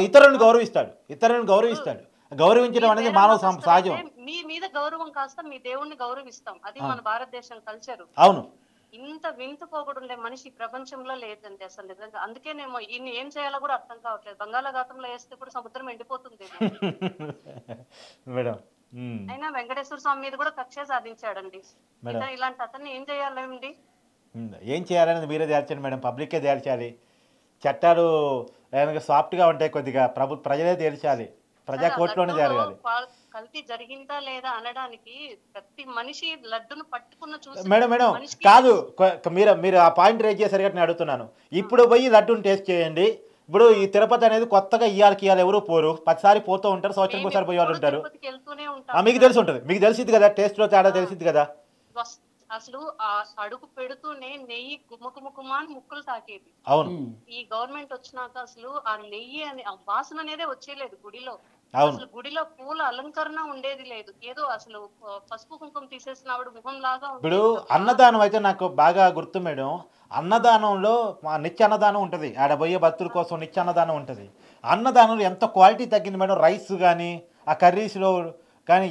ఇతరులను గౌరవిస్తాడు. గౌరవించడం అనేది మానవ సహజం. మీ మీద గౌరవం కాస్త మీ దేవుణ్ణి గౌరవిస్తాం, అది మన భారతదేశం కల్చర్. అవును, ఇంత వింతపోకడుండే మనిషి ప్రపంచంలో లేదండి అసలు నిజంగా. అందుకేనేమో ఈయన ఏం చేయాలో కూడా అర్థం కావట్లేదు. బంగాళాఖాతంలో వేస్తే కూడా సముద్రం ఎండిపోతుంది మేడం. అయినా వెంకటేశ్వర స్వామి మీద కూడా కక్ష సాధించాడండి. ఇలాంటి అతన్ని ఏం చేయాలండి? ఏం చేయాలనేది మీరే తేల్చండి మేడం, పబ్లికే తేల్చాలి. చట్టాలు సాఫ్ట్ గా ఉంటాయి కొద్దిగా, ప్రజలే తేల్చాలి, ప్రజా కోర్టులోనే జరగాలి. కల్తీ జరిగిందా లేదా అనడానికి ప్రతి మనిషి లడ్డును పట్టుకున్న చూసి మేడం కాదు, మీరు ఆ పాయింట్ రేజ్ చేశారు కాబట్టి నేను అడుగుతున్నాను. ఇప్పుడు పోయి లడ్డును టేస్ట్ చేయండి. ఇప్పుడు ఈ తిరుపతి అనేది కొత్తగా ఇయ్యాలి ఎవరు పోరు, 10 సారి పోతూ ఉంటారు, సంవత్సరం ఒకసారి పోయే వాళ్ళు ఉంటారు. మీకు తెలిసి ఉంటుంది, మీకు తెలిసింది కదా, టేస్ట్ లో తేడా తెలిసింది కదా. అసలు అడుగు పెడుతూనే నెయ్యి గుమ్మకుమ్మకుమాని ముక్కులు తాకేది. అవును, ఈ గవర్నమెంట్ వచ్చినాక అసలు ఆ నెయ్యి అని ఆ వాసన అనేదే వచ్చేలేదు గుడిలో. అసలు గుడిలో పూల అలంకరణ ఉండేది లేదు, ఏదో అసలు పసుపు కుంకుమ తీసేసిన ఆవిడ ముఖం లాగా. ఇప్పుడు అన్నదానం అయితే నాకు బాగా గుర్తు మేడం. అన్నదానంలో నిత్య అన్నదానం ఉంటుంది, ఆడ పోయే భక్తుల కోసం నిత్య అన్నదానం ఉంటుంది. అన్నదానంలో ఎంత క్వాలిటీ తగ్గింది మేడం, రైస్ కానీ ఆ కర్రీస్లో కానీ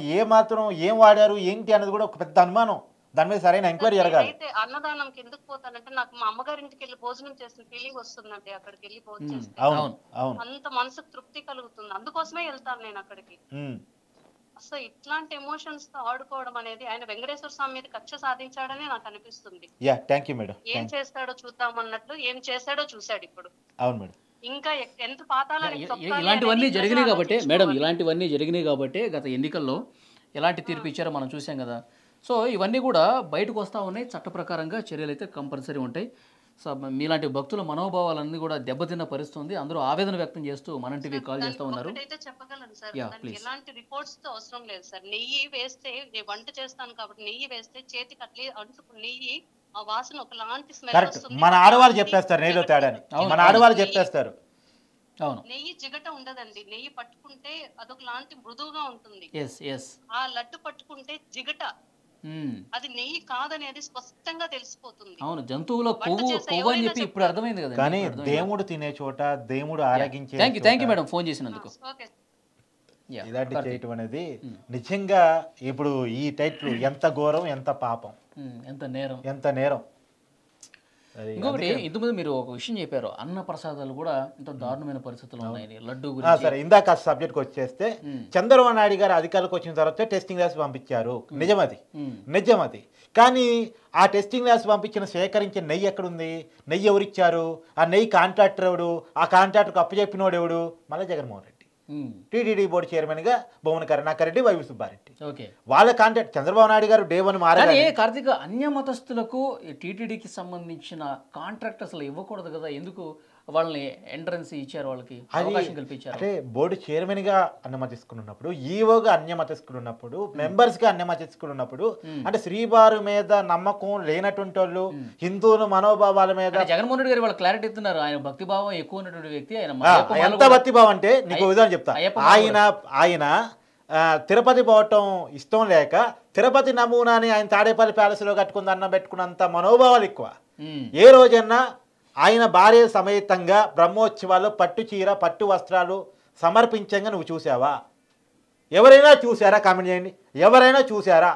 ఏం వాడారు ఏంటి అనేది కూడా ఒక పెద్ద అనుమానం. దాని మీద సరైన ఎంక్వైరీ జరగాలి. అయితే అన్నదానంకి ఎందుకు పోతానంటే నాకు మా అమ్మగారింటికి వెళ్ళి భోజనం చేసిన ఫీలింగ్ వస్తుందండి. అక్కడికి వెళ్ళి భోజనం చేస్తే అంత మనసుకు తృప్తి కలుగుతుంది, అందుకోసమే వెళ్తాను నేను అక్కడికి. అసలు ఇట్లాంటి ఎమోషన్స్ తో ఆడుకోవడం అనేది, ఆయన వెంకటేశ్వర స్వామి మీద కక్ష సాధించాడని నాకు అనిపిస్తుంది. Thank you madam. ఏం చేస్తాడో చూద్దాం అన్నట్లు ఏం చేశాడో చూశాడు ఇప్పుడు. అవును మేడం. ఇంకా ఎంత పాతాలని ఇలాంటివన్నీ జరిగినాయి కాబట్టి మేడం, ఇలాంటివన్నీ జరిగినాయి కాబట్టి గత ఎన్నికల్లో ఎలాంటి తీర్పు ఇచ్చారో మనం చూసాం కదా. సో ఇవన్నీ కూడా బయటకు వస్తూ ఉన్నాయి. చట్ట ప్రకారంగా చర్యలు అయితే కంపల్సరీ ఉంటాయి. సో మీలాంటి భక్తుల మనోభావాలన్నీ కూడా దెబ్బతిన్న పరిస్థితుంది. అందరూ ఆవేదన వ్యక్తం చేస్తూ మన టీవీ కాల్ చేస్తూ ఉన్నారు. చెప్పగలను సార్, ఎలాంటి రిపోర్ట్స్ తో అవసరం లేదు సార్. నెయ్యి వేస్తే నేను వంట చేస్తాను కాబట్టి నెయ్యి వేస్తే చేతికి అట్లే అంటుకు నెయ్యి ఆ వాసన ఒకలాంటి స్మెల్ వస్తుంది. మన ఆడవాళ్ళు చెప్పేస్తారు నెయ్యిలో తేడాని, మన ఆడవాళ్ళు చెప్పేస్తారు. నెయ్యి జిగట ఉండదండి. నెయ్యి పట్టుకుంటే అదొకలాంటి మృదువుగా ఉంటుంది. ఆ లడ్డు పట్టుకుంటే జిగట, అది నెయ్యి కాదనేది స్పష్టంగా తెలిసిపోతుంది. అవును, జంతువుల కొవ్వు అని చెప్పి ఇప్పుడు అర్థమైంది కదా. కానీ దేవుడు తినే చోట దేవుడు ఆరగించే. థ్యాంక్ యూ మేడం ఫోన్ చేసినందుకు. ఇలాంటి చేయటం అనేది నిజంగా ఇప్పుడు ఈ టైటిల్ ఎంత ఘోరం, ఎంత పాపం, ఎంత నేరం. ఇంకొకటి ఇంతకుముందు మీరు ఒక విషయం చెప్పారు, అన్న ప్రసాదాలు కూడా ఇంత దారుణమైన పరిస్థితులు ఉన్నాయి లడ్డు గురించి. సరే, ఇందాక సబ్జెక్ట్కి వచ్చేస్తే చంద్రబాబు నాయుడు గారు అధికారులకు వచ్చిన తర్వాత టెస్టింగ్ ల్యాబ్స్ పంపించారు, నిజమది. కానీ ఆ టెస్టింగ్ ల్యాబ్స్ పంపించిన సేకరించిన నెయ్యి ఎక్కడుంది? నెయ్యి ఎవరిచ్చారు? ఆ నెయ్యి కాంట్రాక్టర్ ఎవడు? ఆ కాంట్రాక్టర్కి అప్పచెప్పినోడు ఎవడు? మళ్ళీ Jaganmohan Reddy. TTD board chairman గా భువన కరుణాకర్ రెడ్డి, వైవి సుబ్బారెడ్డి. వాళ్ళ కాంట్రాక్ట్ చంద్రబాబు నాయుడు గారు డే 1 మారారు. కార్తీక, అన్య మతస్థులకు టీటీడీకి సంబంధించిన కాంట్రాక్ట్ అసలు ఇవ్వకూడదు కదా, ఎందుకు వాళ్ళని ఎంట్రన్స్ ఇచ్చారు, వాళ్ళకి అవకాశం కల్పించారు? అంటే బోర్డు చైర్మన్ గా అన్యమతిస్తున్నప్పుడు, ఈవోగా అన్యమతిస్తున్నప్పుడు, మెంబర్స్ గా అన్యమతిస్తున్నప్పుడు, అంటే శ్రీవారి మీద నమ్మకం లేనటువంటి వాళ్ళు, హిందువుల మనోభావాల మీద. జగన్మోహన్ రెడ్డి గారు వాళ్ళు క్లారిటీ ఇస్తున్నారు, ఆయన భక్తి భావం ఎక్కువ ఉన్నటువంటి వ్యక్తి. ఆయన ఎంత భక్తి భావం అంటే నీకు ఉదాహరణ చెప్తా. ఆయన తిరుపతి పోవటం ఇష్టం లేక తిరుపతి నమూనాని ఆయన తాడేపల్లి ప్యాలెస్ లో కట్టుకుని అన్నం పెట్టుకున్నంత మనోభావాలు ఎక్కువ. ఏ రోజన్నా ఆయన భార్య సమేతంగా బ్రహ్మోత్సవాల్లో పట్టు చీర, పట్టు వస్త్రాలు సమర్పించంగా నువ్వు చూసావా? ఎవరైనా చూసారా? కామెంట్ చేయండి. ఎవరైనా చూసారా?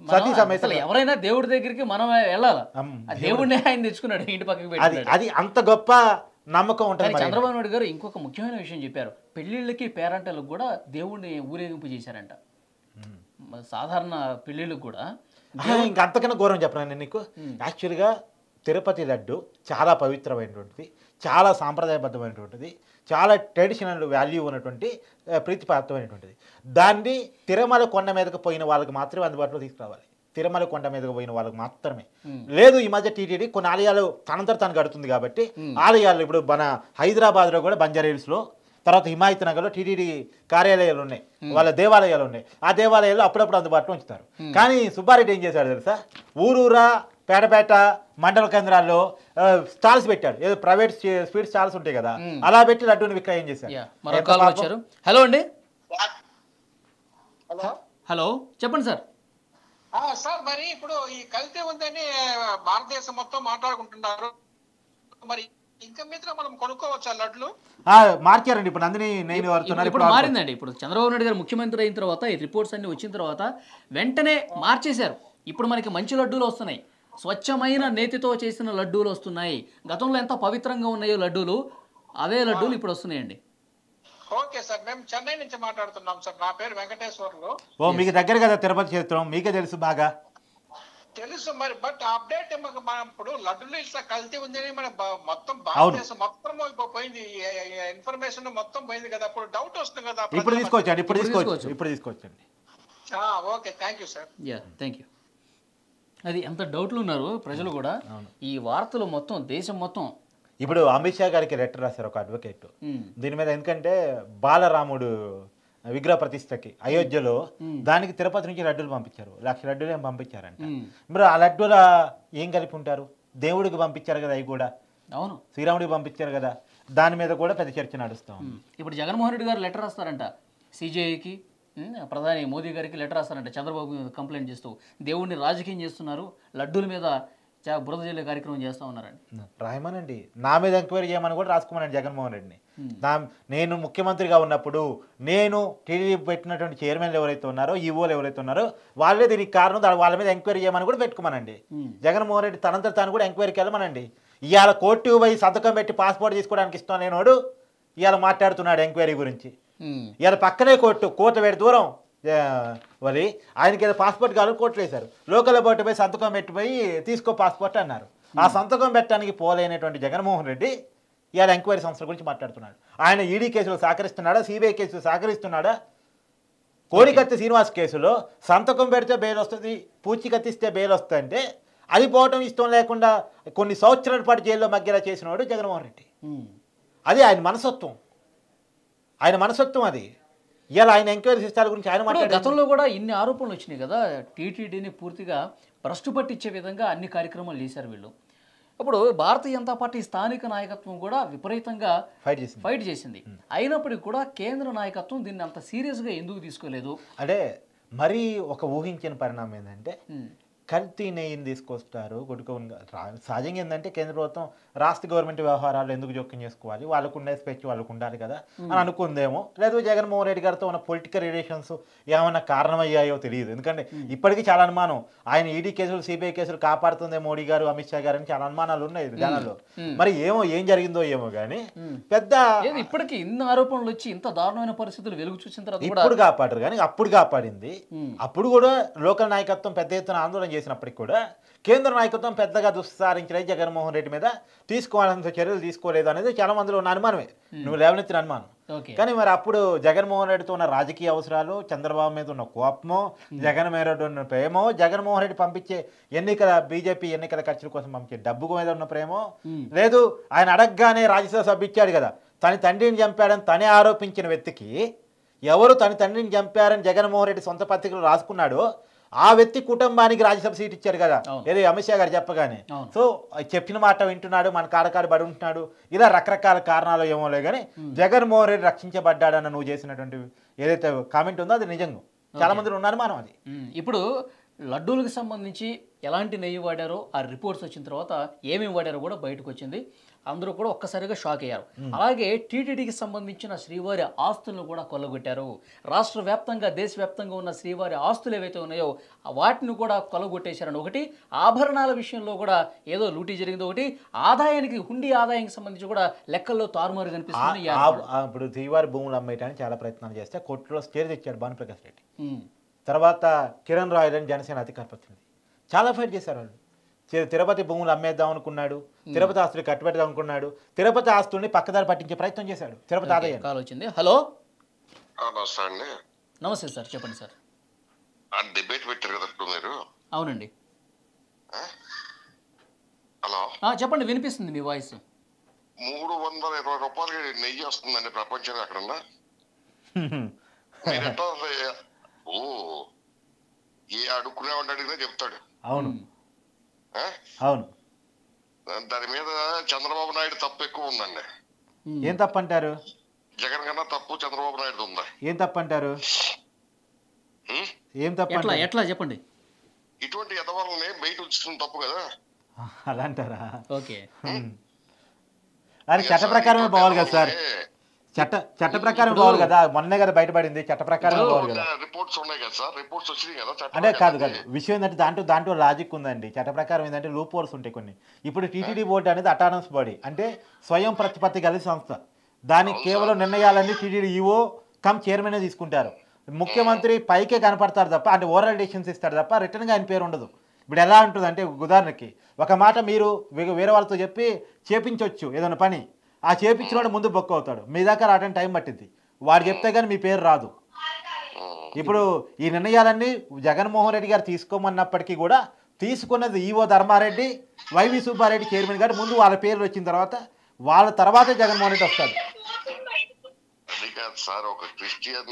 సతీ సమేత ఎవరైనా దేవుడి దగ్గరికి మనం వెళ్ళాలా? దేవుడిని ఆయన తెచ్చుకున్నాడు ఇంటి పక్కకి. అది అంత గొప్ప నమ్మకం ఉంటుంది. చంద్రబాబు నాయుడు గారు ఇంకొక ముఖ్యమైన విషయం చెప్పారు, పెళ్లిళ్ళకి పేరంటలకు కూడా దేవుడిని ఊరేగింపు చేశారంట. సాధారణ పెళ్లిళ్ళకి కూడా. ఇంకంతకన్నా ఘోరం చెప్పను నీకు. యాక్చువల్గా తిరుపతి లడ్డు చాలా పవిత్రమైనటువంటిది, చాలా సాంప్రదాయబద్ధమైనటువంటిది, చాలా ట్రెడిషనల్ వాల్యూ ఉన్నటువంటి ప్రీతిపాత్రమైనటువంటిది. దాన్ని తిరుమల కొండ మీదకి పోయిన వాళ్ళకి మాత్రమే అందుబాటులో తీసుకురావాలి. తిరుమల కొండ మీదకి పోయిన వాళ్ళకి మాత్రమే. లేదు, ఈ మధ్య టీటీడీ కొన్ని ఆలయాలు తనంతట తను కడుతుంది కాబట్టి ఆలయాలు ఇప్పుడు మన హైదరాబాద్లో కూడా బంజారా హిల్స్లో, తర్వాత హిమాయత్ నగర్లో టీటీడీ కార్యాలయాలు ఉన్నాయి, వాళ్ళ దేవాలయాలు ఉన్నాయి. ఆ దేవాలయాలు అప్పుడప్పుడు అందుబాటులో ఉంచుతారు. కానీ సుబ్బారెడ్డి ఏం చేశాడు తెలుసా? ఊరూరా, పేటపేట మండల కేంద్రాల్లో స్టాల్స్ పెట్టాడు. ఏదో ప్రైవేట్ స్వీట్ స్టాల్స్ ఉంటాయి కదా, అలా పెట్టి లడ్డూని విక్రయం చేశాడు. హలో అండి. హలో, చెప్పండి సార్. సార్, మరి ఇప్పుడు ఈ కల్తీ ఉందని భారతదేశం మొత్తం మాట్లాడుకుంటున్నారు, మరి ఇంకా మీద మనం కొనుక్కోవచ్చా లడ్లు? మార్చారండి ఇప్పుడు నందిని నేను ఇప్పుడు మారిందండి. ఇప్పుడు చంద్రబాబు నాయుడు గారు ముఖ్యమంత్రి అయిన తర్వాత ఈ రిపోర్ట్స్ అన్ని వచ్చిన తర్వాత వెంటనే మార్చేశారు. ఇప్పుడు మనకి మంచి లడ్డూలు వస్తున్నాయి, స్వచ్ఛమైన నేతితో చేసిన లడ్డూలు వస్తున్నాయి. గతంలో ఎంత పవిత్రంగా ఉన్నాయో లడ్డూలు, అవే లడ్డూలు ఇప్పుడు వస్తున్నాయండి. ఓకే సార్, మేము చెన్నై నుంచి మాట్లాడుతున్నాం సార్. నా పేరు వెంకటేశ్వర్లు. మీకు దగ్గర కదా తిరుపతి క్షేత్రం, మీకే తెలుసు బాగా. తెలుసు మరి, బట్ అప్డేట్ మనం ఇప్పుడు లడ్డులు ఇట్లా కల్తీ ఉందని మన మొత్తం భారతదేశం మొత్తం పోయింది, ఇన్ఫర్మేషన్ మొత్తం పోయింది కదా. అప్పుడు డౌట్ వస్తుంది కదా. ఇప్పుడు తీసుకోవచ్చండి. Okay, thank you sir. Thank you. అది ఎంత డౌట్లు ఉన్నారు ప్రజలు కూడా. ఈ వార్తలు మొత్తం దేశం మొత్తం. ఇప్పుడు అమిత్ షా గారికి లెటర్ రాశారు ఒక అడ్వకేట్ దీని మీద. ఎందుకంటే బాలరాముడు విగ్రహ ప్రతిష్టకి అయోధ్యలో దానికి తిరుపతి నుంచి లడ్డూలు పంపించారు, 1,00,000 లడ్డూలు ఏం పంపించారంట. మరి ఆ లడ్డూల ఏం కలిపి ఉంటారు? దేవుడికి పంపించారు కదా, అవి కూడా అవును శ్రీరాముడికి పంపించారు కదా, దాని మీద కూడా పెద్ద చర్చ నడుస్తాం. ఇప్పుడు జగన్మోహన్ రెడ్డి గారు లెటర్ రాస్తారంట సిజేఐకి, ప్రధాని మోదీ గారికి లెటర్ రాస్తారంట చంద్రబాబు మీద కంప్లైంట్ చేస్తూ దేవుడిని రాజకీయం చేస్తున్నారు, లడ్డూల మీద బురద జల్లే కార్యక్రమం చేస్తూ ఉన్నారండి. రాయమనండి, నా మీద ఎంక్వైరీ చేయమని కూడా రాసుకోమనండి జగన్మోహన్ రెడ్డిని. నేను ముఖ్యమంత్రిగా ఉన్నప్పుడు నేను టీడీపీ పెట్టినటువంటి చైర్మన్లు ఎవరైతే ఉన్నారో, ఈవోలు ఎవరైతే ఉన్నారో వాళ్ళే దీనికి కారణం, వాళ్ళ మీద ఎంక్వైరీ చేయమని కూడా పెట్టుకోమనండి. జగన్మోహన్ రెడ్డి తనంతా తాను కూడా ఎంక్వైరీకి వెళ్ళమనండి. ఇవాళ కోర్టు పోయి సంతకం పెట్టి పాస్పోర్ట్ తీసుకోవడానికి ఇష్టం లేనోడు ఇవాళ మాట్లాడుతున్నాడు ఎంక్వైరీ గురించి. ఇవాళ పక్కనే కోర్టు వేడి దూరం మరి ఆయనకి ఏదో పాస్పోర్ట్ కావాలని కోర్టులు వేశారు. లోకల్ బోర్డు పోయి సంతకం పెట్టిపోయి తీసుకో పాస్పోర్ట్ అన్నారు. ఆ సంతకం పెట్టడానికి పోలేనటువంటి జగన్మోహన్ రెడ్డి ఇవాళ ఎంక్వైరీ సంస్థల గురించి మాట్లాడుతున్నాడు. ఆయన ఈడీ కేసులో సహకరిస్తున్నాడా, సిబిఐ కేసులో సహకరిస్తున్నాడా? కోడికత్తి శ్రీనివాస్ కేసులో సంతకం పెడితే బెయిల్ వస్తుంది, పూచికత్తిస్తే బెయిల్ వస్తుందంటే అది పోవటం ఇష్టం లేకుండా కొన్ని సంవత్సరాల పాటు జైల్లో మగ్గేలా చేసినవాడు జగన్మోహన్ రెడ్డి. అది ఆయన మనసత్వం, అది. ఇలా ఆయన ఎంక్వైరీ సిస్టాల గురించి ఆయన మాట్లాడారు. గతంలో కూడా ఇన్ని ఆరోపణలు వచ్చినాయి కదా, టీటీడీని పూర్తిగా భ్రష్టు పట్టించే విధంగా అన్ని కార్యక్రమాలు చేశారు వీళ్ళు. ఇప్పుడు భారతీయ జనతా పార్టీ స్థానిక నాయకత్వం కూడా విపరీతంగా ఫైట్ చేసింది. అయినప్పటికీ కూడా కేంద్ర నాయకత్వం దీన్ని అంత సీరియస్గా ఎందుకు తీసుకోలేదు? అంటే మరీ ఒక ఊహించిన పరిణామం ఏంటంటే కల్తీ నెయ్యిని తీసుకొస్తారు సహజంగా ఏంటంటే కేంద్ర ప్రభుత్వం రాష్ట్ర గవర్నమెంట్ వ్యవహారాలు ఎందుకు జోక్యం చేసుకోవాలి, వాళ్ళకు ఉండే స్పెచ్ వాళ్ళకు ఉండాలి కదా అని అనుకుందేమో. లేదు జగన్మోహన్ రెడ్డి గారితో ఉన్న పొలిటికల్ రిలేషన్స్ ఏమైనా కారణమయ్యాయో తెలియదు. ఎందుకంటే ఇప్పటికీ చాలా అనుమానం, ఆయన ఈడీ కేసులు సిబిఐ కేసులు కాపాడుతుందే మోడీ గారు అమిత్ షా గారు అని చాలా అనుమానాలు ఉన్నాయి జనాల్లో. మరి ఏం జరిగిందో ఏమో కానీ పెద్ద ఇప్పటికీ ఇన్ని ఆరోపణలు వచ్చి ఇంత దారుణమైన పరిస్థితులు వెలుగు చూసిన తర్వాత ఇప్పుడు కాపాడరు కానీ అప్పుడు కాపాడింది. అప్పుడు కూడా లోకల్ నాయకత్వం పెద్ద ఎత్తున ఆందోళన చేసినప్పటికీ కూడా కేంద్ర నాయకత్వం పెద్దగా దుస్సారించలేదు, జగన్మోహన్ రెడ్డి మీద తీసుకోవాల్సిన చర్యలు తీసుకోలేదు అనేది చాలా మందిలో ఉన్న అనుమానమే, నువ్వు లేవనెత్తిన అనుమానం. కానీ మరి అప్పుడు జగన్మోహన్ రెడ్డితో ఉన్న రాజకీయ అవసరాలు, చంద్రబాబు మీద ఉన్న కోపమో, జగన్ మీద ఉన్న ప్రేమో, జగన్మోహన్ రెడ్డి పంపించే బీజేపీ ఎన్నికల ఖర్చుల కోసం పంపించే డబ్బు మీద ఉన్న ప్రేమో, లేదు ఆయన అడగగానే రాజ్యసభ సభ్యు ఇచ్చాడు కదా, తన తండ్రిని చంపాడని తనే ఆరోపించిన వ్యక్తికి ఎవరు తన తండ్రిని చంపారని జగన్మోహన్ రెడ్డి సొంత పత్రికలు రాసుకున్నాడో ఆ వ్యక్తి కుటుంబానికి రాజ్యసభ సీట్ ఇచ్చారు కదా, ఏదో అమిత్ షా గారు చెప్పగానే. సో చెప్పిన మాట వింటున్నాడు, మన కాడకాడు బడి ఉంటున్నాడు, ఇలా రకరకాల కారణాలు ఏమోలే కానీ జగన్మోహన్ రెడ్డి రక్షించబడ్డాడన్న నువ్వు చేసినటువంటి ఏదైతే కామెంట్ ఉందో అది నిజంగా చాలా మంది ఉన్నారు మనం. అది ఇప్పుడు లడ్డూలకు సంబంధించి ఎలాంటి నెయ్యి వాడారో ఆ రిపోర్ట్స్ వచ్చిన తర్వాత ఏమేమి వాడారో కూడా బయటకు వచ్చింది. అందరూ కూడా ఒక్కసారిగా షాక్ అయ్యారు. అలాగే టీటీడీకి సంబంధించిన శ్రీవారి ఆస్తులను కూడా కొల్లగొట్టారు. రాష్ట్ర వ్యాప్తంగా దేశవ్యాప్తంగా ఉన్న శ్రీవారి ఆస్తులు ఏవైతే ఉన్నాయో వాటిని కూడా కొల్లగొట్టేశారని ఒకటి, ఆభరణాల విషయంలో కూడా ఏదో లూటీ జరిగింది ఒకటి, ఆదాయానికి హుండీ ఆదాయానికి సంబంధించి కూడా లెక్కల్లో తారుమారు కనిపిస్తుంది. ఇప్పుడు శ్రీవారి భూములు అమ్మేయడానికి చాలా ప్రయత్నాలు చేస్తే కోర్టులో స్టే తెచ్చాడు భానుప్రకాష్ రెడ్డి. తర్వాత కిరణ్ రాయల్ అని జనసేన అధికార ప్రతినిధి చాలా ఫైట్ చేశారు వాళ్ళు. తిరుపతి భూములు అమ్మేద్దాం అనుకున్నాడు, తిరుపతి ఆస్తులు కట్టుబెడదాం అనుకున్నాడు, తిరుపతి ఆస్తుల్ని పక్కదారి పట్టించే ప్రయత్నం చేశాడు. తిరుపతి ఆదాయం కాల్ వచ్చింది. హలో నమస్తే సార్, చెప్పండి సార్. డిబేట్ పెట్టారు కదా ఇప్పుడు మీరు? అవునండి. హలో చెప్పండి, వినిపిస్తుంది మీ వాయిస్. 320 రూపాయలకి నెయ్యి వస్తుందండి ప్రపంచంలో ఎక్కడన్నా. ఏ అడుక్కునేవాడిని అడిగినా చెప్తాడు. అవును అవును. దాని మీద చంద్రబాబు నాయుడు తప్పు ఎక్కువ ఉందండి. ఏం తప్పంటారు? జగన్ కన్నా తప్పు చంద్రబాబు నాయుడు ఉందా? ఏం తప్పంటారు? ఏం తప్ప ఎట్లా చెప్పండి. ఇటువంటి ఎదవాళ్ళని బయట ఉంచుతుంది తప్పు కదా. అలా అంటారా? ఓకే. అది చట్ట ప్రకారమే పోవాలి కదా సార్, చట్ట ప్రకారం పోవాలి కదా. మొన్నే కదా బయటపడింది, చట్ట ప్రకారం పోవాలి కదా. రిపోర్ట్స్ ఉన్నాయి కదా సార్, రిపోర్ట్స్ వచ్చినాయి కదా. అంటే కాదు విషయం ఏంటంటే దాంట్లో లాజిక్ ఉందండి. చట్ట ప్రకారం ఏంటంటే లూప్ హోల్స్ ఉంటాయి కొన్ని. ఇప్పుడు టీటీడీ బోర్డు అనేది అటానమస్ బాడీ, అంటే స్వయం ప్రతిపత్తి కలిసి సంస్థ. దానికి కేవలం నిర్ణయాలన్నీ టీటీడీ ఈఓ కమ్ చైర్మనే తీసుకుంటారు. ముఖ్యమంత్రి పైకే కనపడతారు తప్ప, అంటే ఓరల్ డెసిషన్స్ ఇస్తాడు తప్ప రిటర్న్గా ఆయన పేరు ఉండదు. ఇప్పుడు ఎలా ఉంటుంది అంటే, ఉదాహరణకి ఒక మాట మీరు వేరే వాళ్ళతో చెప్పి చేపించవచ్చు ఏదైనా పని, ఆ చేపించిన ముందు బొక్క అవుతాడు, మీ దాకా రావడానికి టైం పట్టింది, వాడు చెప్తే కానీ మీ పేరు రాదు. ఇప్పుడు ఈ నిర్ణయాలన్నీ జగన్మోహన్ రెడ్డి గారు తీసుకోమన్నప్పటికీ కూడా తీసుకున్నది EO Dharmareddy, YV Subbareddy chairman గారు. ముందు వాళ్ళ పేర్లు వచ్చిన తర్వాత వాళ్ళ తర్వాతే జగన్మోహన్ రెడ్డి వస్తాడు. అది కాదు సార్, ఒక క్రిస్టియన్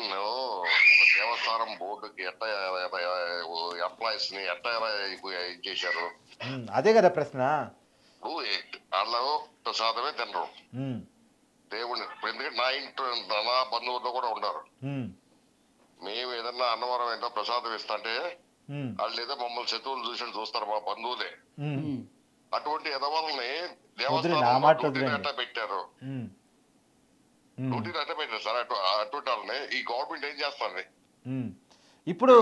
దేవస్థానం బోర్డుకి ఎట్లా ఎంప్లాయీస్ ని ఎట్లా చేశారు? అదే కదా ప్రశ్న. వాళ్ళు ప్రసాదమే తినరు దేవుని. ఎందుకంటే నా ఇంట్లో నా బంధువుల్లో కూడా ఉన్నారు. మేము ఏదన్నా అన్నవరం ఏంటో ప్రసాదం ఇస్తా అంటే వాళ్ళు ఏదో మమ్మల్ని శత్రువులు చూసి చూస్తారు, మా బంధువులే. అటువంటి ఎదవాళ్ళని దేవస్థానం ఎట్లా పెట్టారు, డ్యూటీని ఎట్లా పెట్టారు సార్? అటువంటి వాళ్ళని ఈ గవర్నమెంట్ ఏం చేస్తుంది? ఇప్పుడు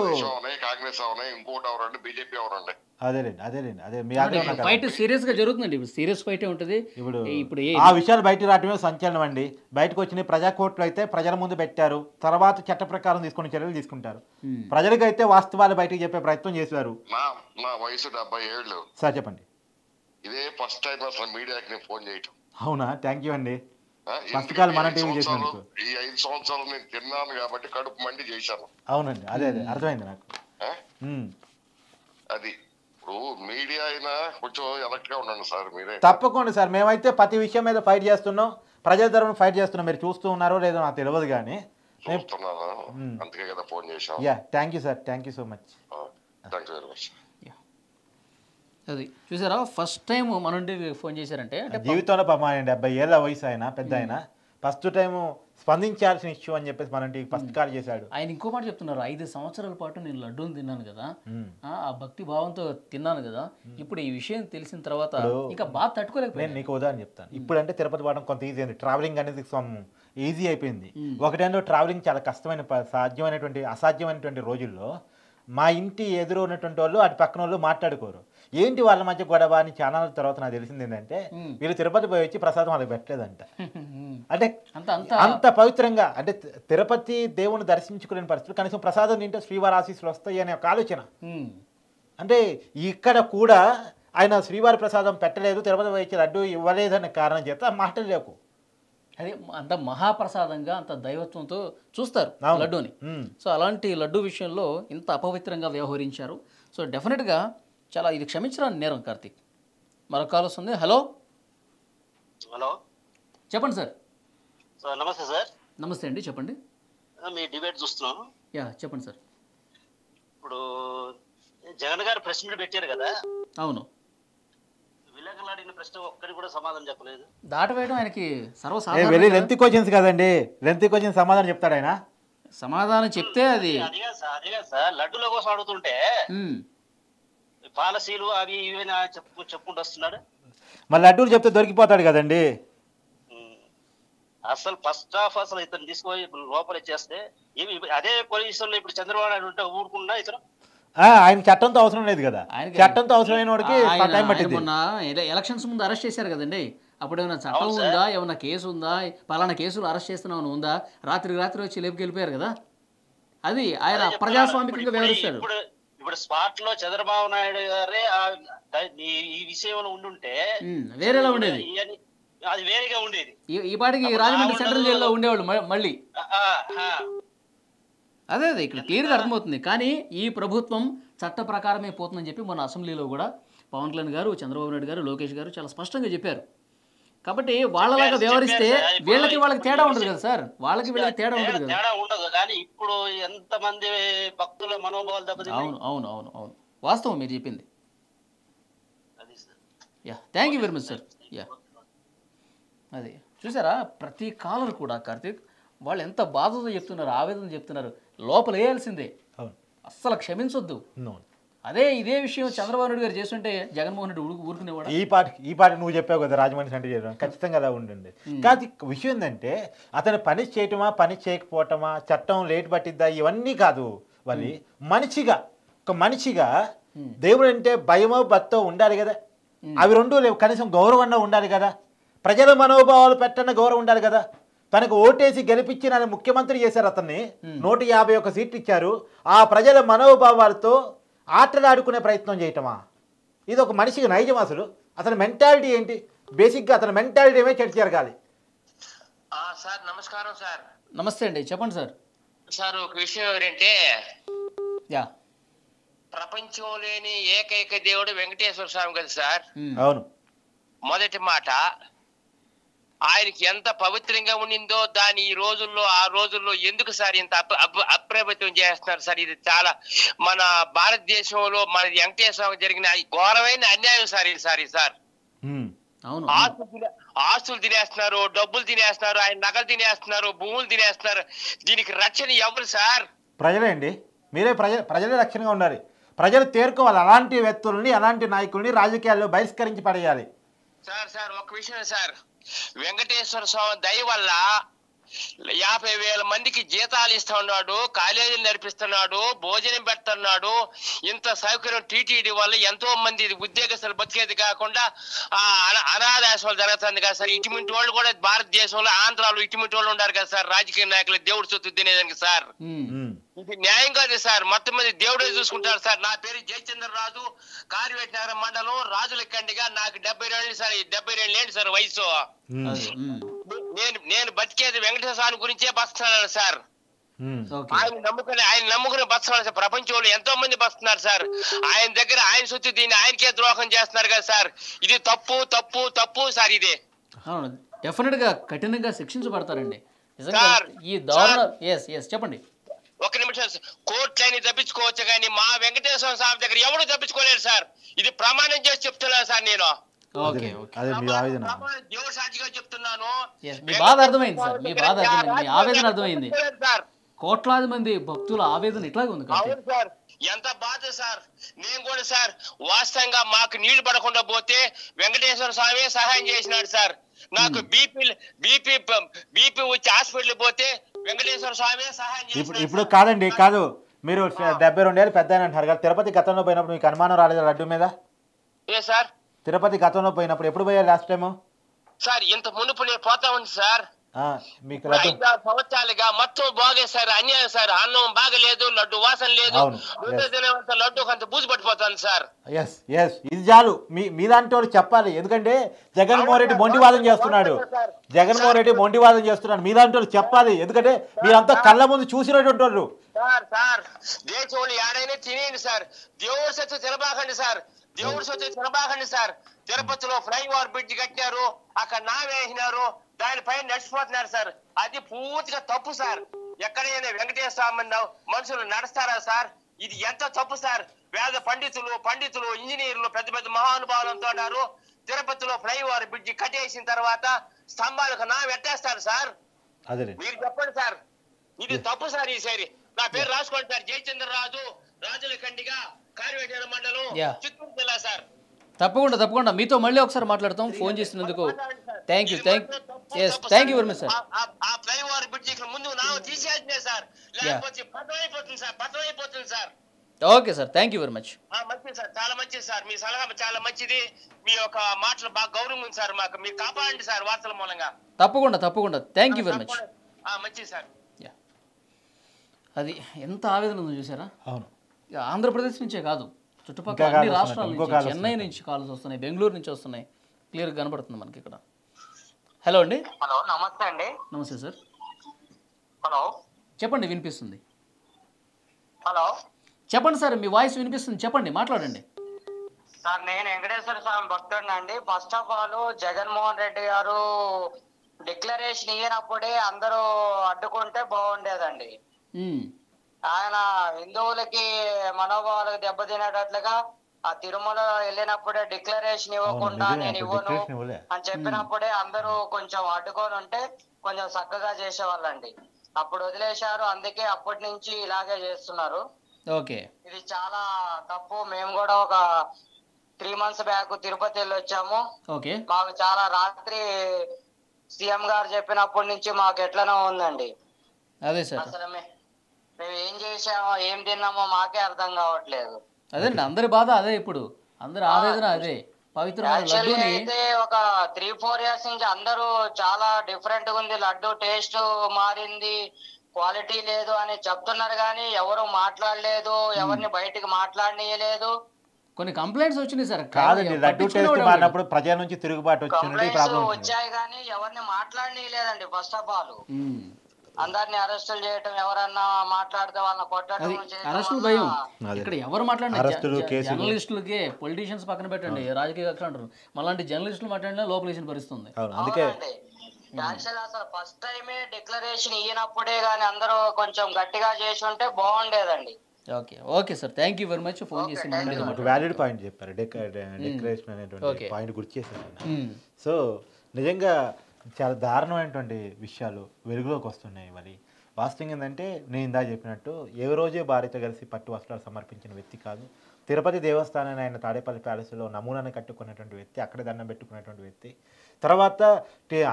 కాంగ్రెస్ అవనాయి, ఇంకోటి ఎవరండి, బీజేపీ ఎవరండి? ఫైట్ సీరియస్ గా జరుగుతుందండి. ఇప్పుడు సీరియస్ ఫైట్ ఉంటుంది. ఇప్పుడు ఆ విషయాలు బయట రావటమే సంచలనం అండి. బయటకు వచ్చిన ప్రజా కోర్టులు అయితే ప్రజల ముందు పెట్టారు, తర్వాత చట్ట ప్రకారం తీసుకునే చర్యలు తీసుకుంటారు. ప్రజలకైతే వాస్తవాలు బయటకు చెప్పే ప్రయత్నం చేశారు. నా వయసు 70 ఏళ్ళు సార్. చెప్పండి. ఇదే ఫస్ట్ టైం అసలు మీడియాకి నేను ఫోన్ చేయటం. అవునా? థ్యాంక్ యూ అండి. ఈ 5 సంవత్సరాలు నేను తిన్నాను కాబట్టి కడుపు మండి చేశాను. అవునండి, అదే అర్థమైంది నాకు. అది ఇప్పుడు మీడియా అయినా కొంచెం ఎలక్ట్ గా ఉండండి సార్. మీరే తప్పకుండా సార్, మేమైతే ప్రతి విషయం మీద ఫైట్ చేస్తున్నాం, ప్రజల తరఫున ఫైట్ చేస్తున్నాం. మీరు చూస్తూ ఉన్నారో లేదో నాకు తెలియదు కానీ చూస్తున్నాను, అందుకే కదా ఫోన్ చేశాను. Thank you sir, thank you so much. Thank you very much. అది చూసారా, ఫస్ట్ టైం మన నుండి ఫోన్ చేశారంటే జీవితంలో పాపం 70 ఏళ్ళ వయసు ఆయన, పెద్ద ఆయన, ఫస్ట్ టైం స్పందించాల్సిన ఇష్యూ అని చెప్పేసి మన ఫస్ట్ కాల్ చేశాడు. ఆయన ఇంకో మాట చెప్తున్నారు, 5 సంవత్సరాల పాటు నేను లడ్డూని తిన్నాను కదా, ఆ భక్తి భావంతో తిన్నాను కదా, ఇప్పుడు ఈ విషయం తెలిసిన తర్వాత ఇంకా బాగా తట్టుకోలేకపోయాను. నేను నీకు ఉదాహరణ చెప్తాను. ఇప్పుడు అంటే తిరుపతి పోవడం కొంత ఈజీ అయింది, ట్రావెలింగ్ అనేది ఈజీ అయిపోయింది. ఒకటేందో ట్రావెలింగ్ చాలా కష్టమైన అసాధ్యమైనటువంటి రోజుల్లో మా ఇంటి ఎదురు ఉన్నటువంటి వాళ్ళు అటు పక్కన వాళ్ళు మాట్లాడుకోరు. ఏంటి వాళ్ళ మధ్య గొడవ అని చాలా తర్వాత నాకు తెలిసింది ఏంటంటే వీళ్ళు తిరుపతి పోయి వచ్చి ప్రసాదం వాళ్ళకి పెట్టలేదంట. అంటే అంత పవిత్రంగా, అంటే తిరుపతి దేవుని దర్శించుకునే పరిస్థితులు కనీసం ప్రసాదం తింటే శ్రీవారి ఆశీస్సులు వస్తాయి అనే ఒక ఆలోచన. అంటే ఇక్కడ కూడా ఆయన శ్రీవారి ప్రసాదం పెట్టలేదు, తిరుపతి పోయి వచ్చి లడ్డు ఇవ్వలేదనే కారణం చేత మాట్లాడలేకు. అదే అంత మహాప్రసాదంగా అంత దైవత్వంతో చూస్తారు లడ్డూని. సో అలాంటి లడ్డు విషయంలో ఇంత అపవిత్రంగా వ్యవహరించారు. సో డెఫినెట్గా చాలా ఇది క్షమించడానికి నేరం. కార్తీక్, మరొక కాల్ వస్తుంది. హలో హలో, చెప్పండి సార్. నమస్తే సార్. నమస్తే అండి, చెప్పండి. మీ డిబేట్ చూస్తున్నాను. చెప్పండి సార్. ఇప్పుడు జగన్ గారు ప్రెస్ మీట్ పెట్టారు కదా. అవును. విలేకరులు అడిగిన ప్రశ్న ఒక్కటి కూడా సమాధానం చెప్పలేదు. దాటవేయడం ఆయనకి సర్వసాధారణ. లెంతీ క్వశ్చన్స్ కదండి, లెంతీ క్వశ్చన్స్ సమాధానం చెప్తాడు ఆయన. సమాధానం చెప్తే అది అదిగా సార్, లడ్డుల కోసం అడుగుతుంటే పాలసీలు అవి ఇవి చెప్పుకుంటూ వస్తున్నాడు. మరి లడ్డూలు చెప్తే దొరికిపోతాడు కదండి. అసలు ఫస్ట్ ఆఫ్ అసలు ఇతను తీసుకుపోయి లోపల ఇచ్చేస్తే అదే పొజిషన్ లో ఇప్పుడు చంద్రబాబు నాయుడు ఉంటే ఊరుకున్నా ఇతను. ఆయన చట్టంతో అవసరం లేదు కదా, చట్టంతో అవసరమైన వాడికి టైం పట్టింది. మొన్న ఎలక్షన్స్ ముందు అరెస్ట్ చేశారు కదండి, అప్పుడు ఏమైనా చట్టం ఉందా, ఏమన్నా కేసు ఉందా, పలానా కేసులు అరెస్ట్ చేస్తున్నామని ఉందా? రాత్రి వచ్చి లేపుకెళ్ళిపోయారు కదా. అది ఆయన ప్రజాస్వామికంగా వ్యవహరిస్తారు. ఇప్పుడు స్పాట్ లో చంద్రబాబు నాయుడు గారే ఈ విషయంలో ఉండుంటే వేరేలా ఉండేది, అది వేరేగా ఉండేది. ఈ పాటికి రాజమండ్రి సెంట్రల్ జైల్లో ఉండేవాళ్ళు మళ్ళీ. అదే ఇక్కడ క్లియర్గా అర్థమవుతుంది. కానీ ఈ ప్రభుత్వం చట్ట ప్రకారమే పోతుందని చెప్పి మొన్న అసెంబ్లీలో కూడా పవన్ కళ్యాణ్ గారు, చంద్రబాబు నాయుడు గారు, లోకేష్ గారు చాలా స్పష్టంగా చెప్పారు. కాబట్టి వాళ్ళలాగా వ్యవహరిస్తే వాళ్ళకి తేడా ఉండదు కదా సార్, వాళ్ళకి వీళ్ళకి తేడా ఉండదు కదా. తేడా ఉండదు, కానీ ఇప్పుడు ఎంతమంది భక్తుల మనోభావాలు దెబ్బతిన్నాయి. అవును, వాస్తవం మీరు చెప్పింది. Thank you very much sir. అది చూసారా, ప్రతి కాలర్ కూడా కార్తీక్ వాళ్ళు ఎంత బాధతో చెప్తున్నారు, ఆవేదన చెప్తున్నారు. లోపల వేయాల్సిందే, అస్సలు క్షమించొద్దు. ఇదే విషయం చంద్రబాబు నాయుడు గారు చేస్తుంటే జగన్మోహన్ రెడ్డి ఊరుకునేవాడు. ఈ పాటి నువ్వు చెప్పావు కదా, రాజమండ్రి సెంటర్ చేయడం ఖచ్చితంగా అలా ఉండండి. కాదు, విషయం ఏంటంటే అతను పని చేయటమా పని చేయకపోవటమా, చట్టం లేట్ పట్టిద్దా, ఇవన్నీ కాదు. వాళ్ళు ఒక మనిషిగా దేవుడు అంటే భయమో భక్తో ఉండాలి కదా, అవి రెండూ లేవు. కనీసం గౌరవంగా ఉండాలి కదా, ప్రజల మనోభావాలు పెట్టన్న గౌరవం ఉండాలి కదా. తనకు ఓటేసి గెలిపించి నన్ను ముఖ్యమంత్రి చేశారు, అతన్ని 151 సీట్లు ఇచ్చారు. ఆ ప్రజల మనోభావాలతో ఆటలాడుకునే ప్రయత్నం చేయటమా? ఇది ఒక మనిషికి నైజం. అతని మెంటాలిటీ ఏంటి? బేసిక్గా అతని మెంటాలిటీ ఏమే చర్చ జరగాలి. సార్ నమస్కారం సార్. నమస్తే అండి, చెప్పండి సార్. సార్ ఒక విషయం ఏంటంటే, ప్రపంచం లేని ఏకైక దేవుడు వెంకటేశ్వర స్వామి కదా సార్. అవును. మొదటి మాట, ఆయనకి ఎంత పవిత్రంగా ఉండిందో దాని ఆ రోజుల్లో ఎందుకు సార్ ఇంత అప్రభుత్వం చేస్తున్నారు సార్? ఇది చాలా మన భారతదేశంలో మన వెంకటేశ్వర జరిగిన ఘోరమైన అన్యాయం సార్ ఇది సార్. ఆస్తులు తినేస్తున్నారు, డబ్బులు తినేస్తున్నారు, ఆయన నగలు తినేస్తున్నారు, భూములు తినేస్తున్నారు. దీనికి రక్షణ ఎవరు సార్? ప్రజలే అండి. మీరే ప్రజలే రక్షణగా ఉండాలి. ప్రజలు తేరుకోవాలి. అలాంటి వ్యక్తుల్ని, అలాంటి నాయకుల్ని రాజకీయాల్లో బహిష్కరించి పడేయాలి. సార్ ఒక విషయం సార్, వెంకటేశ్వర స్వామి దయ వల్ల 50,000 మందికి జీతాలు ఇస్తా ఉన్నాడు, కాలేజీలు నడిపిస్తున్నాడు, భోజనం పెడుతున్నాడు. ఇంత సౌకర్యం టీటీడీ వల్ల ఎంతో మంది ఉద్యోగస్తులు బతికేది కాకుండా అనాథాశ్రమాలు జరుగుతుంది కదా సార్. ఇటువంటి వాళ్ళు కూడా భారతదేశంలో ఆంధ్రాలో ఇటువంటి వాళ్ళు ఉన్నారు కదా సార్, రాజకీయ నాయకులు దేవుడు సొత్తు తినేదానికి సార్. ఇది న్యాయం కాదు సార్. మొత్తం మీద దేవుడే చూసుకుంటారు సార్. నా పేరు జయచంద్రరాజు, కార్వేట్ నగరం మండలం, రాజుల కండిగా. నాకు 72 సార్. 72 ఏంటి సార్ వయసు. నేను బతికేది వెంకటేశ్వర స్వామి గురించే బతున్నాను సార్. ఆయన నమ్ముకుని బతున్నాడు సార్. ప్రపంచంలో ఎంతో మంది బతున్నారు సార్. ఆయన దగ్గర ఆయన సొత్తు దీన్ని ఆయనకే ద్రోహం చేస్తున్నారు కదా సార్. ఇది తప్పు తప్పు తప్పు సార్. ఇది డెఫినెట్ గా కఠినంగా శిక్షించబడతారండి ఈ దారుణ. చెప్పండి. ఒక నిమిషం. కోర్టులని తప్పించుకోవచ్చు కానీ మా వెంకటేశ్వర స్వామి దగ్గర ఎవరు తప్పించుకోలేరు సార్. ఇది ప్రమాణం చేసి చెప్తున్నాను సార్. నేను దేవుడు సాక్షిగా చెప్తున్నాను. మీ బాధ అర్థమైంది సార్. మీ బాధ అర్థమైంది, మీ ఆవేదన అర్థమైంది. కోట్లాది మంది భక్తుల ఆవేదన ఇట్లాగే ఉంది సార్. ఎంత బాధ సార్. నేను కూడా సార్ వాస్తవంగా మాకు నీళ్లు పడకుండా పోతే వెంకటేశ్వర స్వామి సహాయం చేసినాడు సార్. నాకు బీపీ వచ్చి హాస్పిటల్ పోతే వెంకటేశ్వర స్వామి సహాయం చేసినాడు. ఇప్పుడు కాదు మీరు 72 ఏళ్ళు పెద్ద అంటారు కదా. తిరుపతి గతంలో పోయినప్పుడు మీకు అనుమానం రాలేదు లడ్డు మీద? ఏ సార్ తిరుపతి గతంలో పోయినప్పుడు ఎప్పుడు పోయారు లాస్ట్ టైం సార్? ఇంత మునుపు నేను పోతా ఉంది సార్. మీకు 5 సంవత్సరాలుగా మొత్తం బాగే సార్. అన్యాయం సార్. అన్నం బాగలేదు, లడ్డు వాసన లేదు, లడ్డు కొంత బూజు పట్టిపోతాను సార్. ఇది చాలు. మీ దాంట్లో చెప్పాలి. ఎందుకంటే జగన్మోహన్ రెడ్డి మొండివాదం చేస్తున్నాడు. మీ దాంట్లో చెప్పాలి. ఎందుకంటే మీరంతా కళ్ళ ముందు చూసినటువంటి వాళ్ళు సార్. దేశంలో ఏడైనా తినేయండి సార్. దేవుడి సత్తు తినబాకండి సార్. దేవుడి సత్తు తినబాకండి సార్. తిరుపతిలో ఫ్లైఓవర్ బ్రిడ్జ్ కట్టారు, అక్కడ నావేసినారు, దానిపైన నడిచిపోతున్నారు సార్. అది పూర్తిగా తప్పు సార్. ఎక్కడైనా వెంకటేశ్వర స్వామి మనుషులు నడుస్తారా సార్? ఇది ఎంత తప్పు సార్. వేద పండితులు ఇంజనీర్లు పెద్ద పెద్ద మహానుభావులతో ఉన్నారు. తిరుపతిలో ఫ్లైఓవర్ బ్రిడ్జ్ కట్టేసిన తర్వాత స్తంభాలకు పెట్టేస్తారు సార్. మీరు చెప్పండి సార్. ఇది తప్పు సార్. ఈసారి నా పేరు రాసుకోండి సార్. జయచంద్రరాజు, రాజుల కండిగా, కార్వేట మండలం, చిత్తూరు జిల్లా సార్. తప్పకుండా మీతో మళ్ళీ ఒకసారి మాట్లాడతాం. ఫోన్ చేసినందుకు thank you very much sir. ఆ ఫ్లైఓవర్ బ్రిడ్జ్ ముందు తీసేసినే సార్. లేకపోతే పతనైపోతుంది sir. Okay sir, thank you very much. మంచిది సార్, చాలా మంచిది సార్. మీ సలహా చాలా మంచిది. మీ యొక్క మాటలు బాగా గౌరవం ఉంది సార్. మాకు మీరు కాపాడండి సార్ వార్తల మూలంగా. తప్పకుండా థ్యాంక్ యూ వెరీ మచ్. మంచిది సార్. అది ఎంత ఆవేదన ఉందో చూసారా? అవును. ఆంధ్రప్రదేశ్ నుంచే కాదు, చుట్టుపక్కల అన్ని రాష్ట్రాల నుంచి, చెన్నై నుంచి కాల్స్ వస్తున్నాయి, బెంగళూరు నుంచి వస్తున్నాయి. క్లియర్గా కనబడుతుంది మనకి ఇక్కడ. హలో అండి. హలో, నమస్తే అండి. నమస్తే సార్. హలో, చెప్పండి, వినిపిస్తుంది. హలో, చెప్పండి సార్, మీ వాయిస్ వినిపిస్తుంది, చెప్పండి, మాట్లాడండి సార్. నేను వెంకటేశ్వర స్వామి భక్తుడిని అండి. First of all Jaganmohan Reddy గారు డిక్లరేషన్ ఇయ్యనప్పుడే అందరూ అడ్డుకుంటే బాగుండేదండి. ఆయన హిందువులకి మనోభావాలకు దెబ్బతినేటట్లుగా ఆ తిరుమల వెళ్ళినప్పుడే డిక్లరేషన్ ఇవ్వకుండా నేను ఇవ్వను అని చెప్పినప్పుడే అందరూ కొంచెం అడ్డుకొని ఉంటే కొంచెం చక్కగా చేసేవాళ్ళండి. అప్పుడు వదిలేశారు, అందుకే అప్పటి నుంచి ఇలాగే చేస్తున్నారు. ఇది చాలా తప్పు. మేము కూడా ఒక 3 months బ్యాక్ తిరుపతి వెళ్ళి వచ్చాము. మాకు చాలా రాత్రి సీఎం గారు చెప్పినప్పటి నుంచి మాకు ఎట్లనో ఉందండి. అసలు మేము ఏం చేసామో ఏం తిన్నామో మాకే అర్థం కావట్లేదు. అదేండి అందరి బాధ అదే. ఇప్పుడు అందరి ఆవేదన అదే. అయితే ఒక 3-4 years నుంచి అందరూ చాలా డిఫరెంట్ గా ఉంది, లడ్డు టేస్ట్ మారింది, క్వాలిటీ లేదు అని చెప్తున్నారు కానీ ఎవరు మాట్లాడలేదు, ఎవరిని బయటికి మాట్లాడనీయలేదు. కొన్ని కంప్లైంట్స్ వచ్చినాయి సార్. కాదండి, లడ్డు టేస్ట్ మారినప్పుడు ప్రజల నుంచి తిరుగుబాటు వచ్చాయి కానీ ఎవరిని మాట్లాడనీయలేదండి. ఫస్ట్ ఆఫ్ ఆల్ అందరిని అరెస్టులు చేయటం, ఎవరన్నా మాట్లాడితే వాళ్ళని కొట్టడం, అరెస్టులు భయం. ఇక్కడ ఎవరు మాట్లాడినా జర్నలిస్టులకి, పొలిటీషియన్స్ పక్కన పెట్టండి, రాజకీయ కక్షలు అంటారు, మళ్ళీ జర్నలిస్టులు మాట్లాడినా లోపల వేసిన పరిస్థితి ఉంది. యాక్చువల్ అసలు ఫస్ట్ టైమే డిక్లరేషన్ ఇయ్యనప్పుడే గానీ అందరూ కొంచెం గట్టిగా చేసి ఉంటే బాగుండేదండి. Okay sir, thank you very much. Phone చేసి వ్యాలిడ్ పాయింట్ చెప్పారు. డిక్లరేషన్ అనేటువంటి పాయింట్ గుర్తు చేశారు. సో నిజంగా చాలా దారుణమైనటువంటి విషయాలు వెలుగులోకి వస్తున్నాయి. మరి వాస్తవం ఏంటంటే నేను ఇందా చెప్పినట్టు ఏ రోజే భార్యతో కలిసి పట్టు వస్త్రాలు సమర్పించిన వ్యక్తి కాదు. తిరుపతి దేవస్థానాన్ని ఆయన తాడేపల్లి ప్యాలెస్లో నమూనాను కట్టుకున్నటువంటి వ్యక్తి, అక్కడే దండం పెట్టుకున్నటువంటి వ్యక్తి. తర్వాత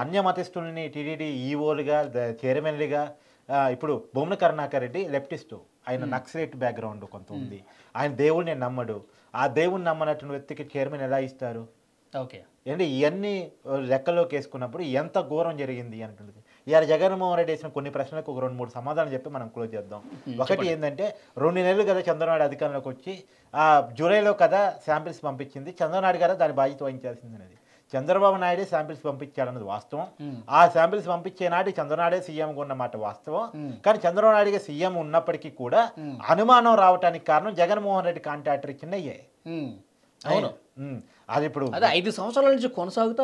అన్య మతస్థుల్ని టీటీడీ ఈఓలుగా, చైర్మన్లుగా, ఇప్పుడు బొమ్మన కరుణాకర్ రెడ్డి లెఫ్టిస్టు, ఆయన నక్సలైట్ బ్యాక్గ్రౌండ్ కొంత ఉంది, ఆయన దేవుడిని నమ్మడు. ఆ దేవుడిని నమ్మనటువంటి వ్యక్తికి చైర్మన్ ఎలా ఇస్తారు? అంటే ఇవన్నీ లెక్కలోకి వేసుకున్నప్పుడు ఎంత ఘోరం జరిగింది అంటుంది. ఇవాళ జగన్మోహన్ రెడ్డి వేసిన కొన్ని ప్రశ్నలకు ఒక 2-3 సమాధానం చెప్పి మనం క్లోజ్ చేద్దాం. ఒకటి ఏంటంటే 2 నెలలు కదా చంద్రబాబు నాయుడు అధికారంలోకి వచ్చి జూలైలో కదా శాంపిల్స్ పంపించింది, చంద్రబాబు నాయుడు గారు దాని బాధ్యత వహించాల్సింది అనేది. చంద్రబాబు నాయుడే శాంపిల్స్ పంపించాడన్నది వాస్తవం. ఆ శాంపిల్స్ పంపించే నాటి చంద్రబాబు నాయుడే సీఎంగా ఉన్నమాట వాస్తవం. కానీ చంద్రబాబు నాయుడుగా సీఎం ఉన్నప్పటికీ కూడా అనుమానం రావడానికి కారణం జగన్మోహన్ రెడ్డి కాంట్రాక్టర్ ఇచ్చిన అయ్యాయి. అది ఇప్పుడు 5 సంవత్సరాల నుంచి కొనసాగుతూ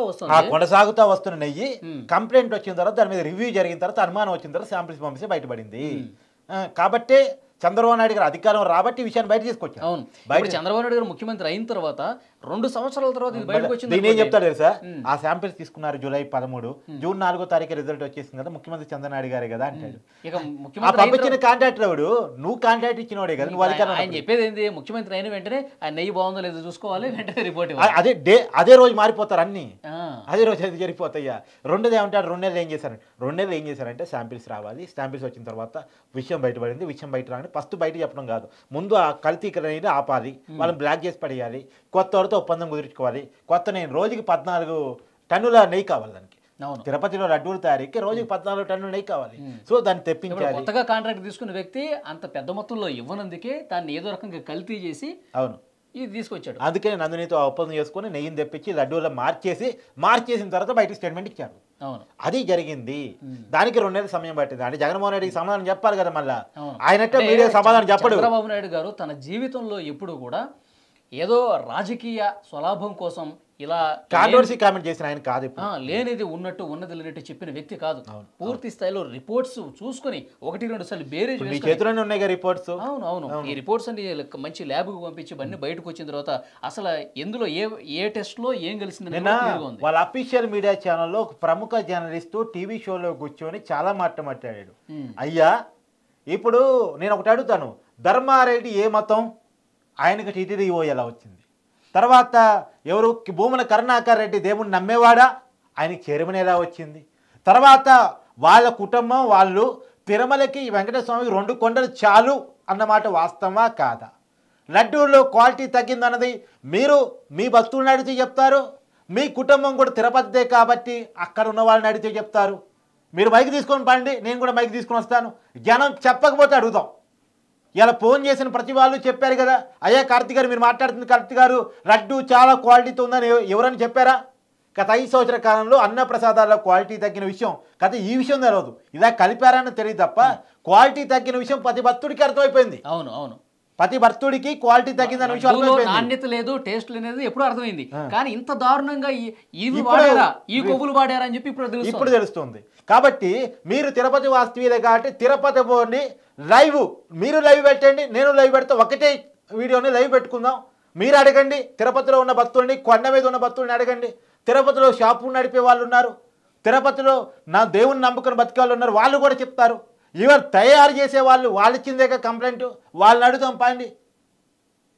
వస్తున్న నెయ్యి కంప్లైంట్ వచ్చిన తర్వాత దాని మీద రివ్యూ జరిగిన తర్వాత అనుమానం వచ్చిన తర్వాత శాంపిల్స్ పంపిస్తే బయటపడింది. కాబట్టి చంద్రబాబు నాయుడు గారు అధికారం రాబట్టి విషయాన్ని బయట తీసుకొచ్చారు. అవును, బయట చంద్రబాబు నాయుడు గారు ముఖ్యమంత్రి అయిన తర్వాత 2 సంవత్సరాల తర్వాత ఇది బయటకు వచ్చింది. నేనేం చెప్తాడు తెలుసా, ఆ శాంపిల్స్ తీసుకున్నారు జూలై 13, జూన్ 4వ తారీఖు రిజల్ట్ వచ్చేసింది కదా, ముఖ్యమంత్రి చంద్రనాయుడు గారే కదా అంటాడు. పంపించిన కాంట్రాక్టర్ ఎవడు? నువ్వు కాంట్రాక్ట్ ఇచ్చినోడే కదా, నువ్వు అధికారం. ఆయన చెప్పేది ఏంది, ముఖ్యమంత్రి అయిన వెంటనే ఆయన నెయ్యి బాగుందో లేదో చూసుకోవాలి, వెంటనే రిపోర్ట్ అదే రోజు మారిపోతారు అన్ని, అదే రోజు అది జరిగిపోతాయ్యా. రెండోది ఏమంటారు, 2 నెలలు ఏం చేశారంటే శాంపిల్స్ రావాలి, శాంపిల్స్ వచ్చిన తర్వాత విషయం బయటపడింది, విషయం బయట రాని ఫస్ట్ బయట చెప్పడం కాదు, ముందు ఆ కల్తీకరణ అనేది ఆపాలి, వాళ్ళని బ్లాక్ చేసి పడేయాలి, కొత్త వారితో ఒప్పందం కుదుర్చుకోవాలి, నేను రోజుకి 14 టన్నుల నెయ్యి కావాలి దానికి. తిరుపతిలో లడ్డూలు తయారీకి రోజుకి 14 టన్నుల నెయ్యి కావాలి. సో దాన్ని తెప్పించాలి. కొత్తగా కాంట్రాక్ట్ తీసుకున్న వ్యక్తి అంత పెద్ద మొత్తంలో ఇవ్వనందుకే దాన్ని ఏదో రకంగా కల్తీ చేసి ఇది తీసుకొచ్చాడు. అందుకే నందినితో ఒప్పందం చేసుకుని నెయ్యిని తెప్పించి లడ్డూలో మార్చేసిన తర్వాత బయట స్టేట్మెంట్ ఇచ్చారు. అది జరిగింది. దానికి 2 నెలల సమయం పట్టింది. అంటే జగన్మోహన్ రెడ్డికి సమాధానం చెప్పాలి కదా, మళ్ళీ ఆయనట్టే మీడియా సమాధానం చెప్పడు. చంద్రబాబు నాయుడు గారు తన జీవితంలో ఎప్పుడు కూడా ఏదో రాజకీయ స్వలాభం కోసం ఇలా కాంట్రవర్సీ కామెంట్ చేసిన ఆయన కాదు, లేనిది ఉన్నట్టు ఉన్నది లేనట్టు చెప్పిన వ్యక్తి కాదు. పూర్తి స్థాయిలో రిపోర్ట్స్ చూసుకుని 1-2 సార్లు బేరేజ్ మీ చేతిలోనే ఉన్నాయి రిపోర్ట్స్. అవును, ఈ రిపోర్ట్స్ అన్ని మంచి ల్యాబ్కు పంపించి ఇవన్నీ బయటకు వచ్చిన తర్వాత అసలు ఎందులో ఏ టెస్ట్ లో ఏం కలిసింది. వాళ్ళ అఫీషియల్ మీడియా ఛానల్లో ఒక ప్రముఖ జర్నలిస్టు టీవీ షోలో కూర్చొని చాలా మాట్లాడాడు. అయ్యా ఇప్పుడు నేను ఒకటి అడుగుతాను, ధర్మారెడ్డి ఏ మతం, ఆయనకు టీటీడీఓ ఎలా వచ్చింది? తర్వాత ఎవరు భూమన కరుణాకర్ రెడ్డి దేవుని నమ్మేవాడా, ఆయనకి చైర్మన్ ఎలా వచ్చింది? తర్వాత వాళ్ళ కుటుంబం వాళ్ళు తిరుమలకి వెంకటేశ్వర స్వామికి 2 కొండలు చాలు అన్నమాట వాస్తవమా కాదా? లడ్డూల్లో క్వాలిటీ తగ్గిందన్నది మీరు మీ భక్తులను అడిగితే చెప్తారు, మీ కుటుంబం కూడా తిరుపతిదే కాబట్టి అక్కడ ఉన్న వాళ్ళని అడిగితే చెప్తారు. మీరు మైక్ తీసుకొని పండి, నేను కూడా మైక్ తీసుకొని వస్తాను. జనం చెప్పకపోతే అడుగుతాం. ఇలా ఫోన్ చేసిన ప్రతి వాళ్ళు చెప్పారు కదా, అయ్యా కార్తీక్ గారు మీరు మాట్లాడుతుంది కార్తీక్ గారు, లడ్డు చాలా క్వాలిటీతో ఉందని ఎవరని చెప్పారా? గత 5 సంవత్సరాల కాలంలో అన్న ప్రసాదాల్లో క్వాలిటీ తగ్గిన విషయం ఈ విషయం తెలియదు, ఇలా కలిపారని తెలియదు తప్ప క్వాలిటీ తగ్గిన విషయం ప్రతి భక్తుడికి అర్థమైపోయింది. అవును, ప్రతి భక్తుడికి క్వాలిటీ తగ్గిందన్న విషయం అర్థమైపోయింది. నాణ్యత లేదు, టేస్ట్ లేదు ఎప్పుడు అర్థమైంది. కానీ ఇంత దారుణంగా ఈ కొవ్వులు వాడారా అని చెప్పి ఇప్పుడు తెలుస్తుంది. కాబట్టి మీరు తిరుపతి వాస్తవీయులే కాబట్టి తిరుపతి బోర్డుని మీరు లైవ్ పెట్టండి, నేను లైవ్ పెడతా, ఒకటే వీడియోని లైవ్ పెట్టుకుందాం. మీరు అడగండి, తిరుపతిలో ఉన్న భక్తుల్ని, కొండ మీద ఉన్న భక్తుల్ని అడగండి. తిరుపతిలో షాపు నడిపే వాళ్ళు ఉన్నారు, తిరుపతిలో నా దేవుని నమ్ముకుని బతికే వాళ్ళు ఉన్నారు, వాళ్ళు కూడా చెప్తారు. ఇవర్ తయారు చేసే వాళ్ళు ఇచ్చిందే కంప్లైంట్, వాళ్ళని అడుగుతాం పండి.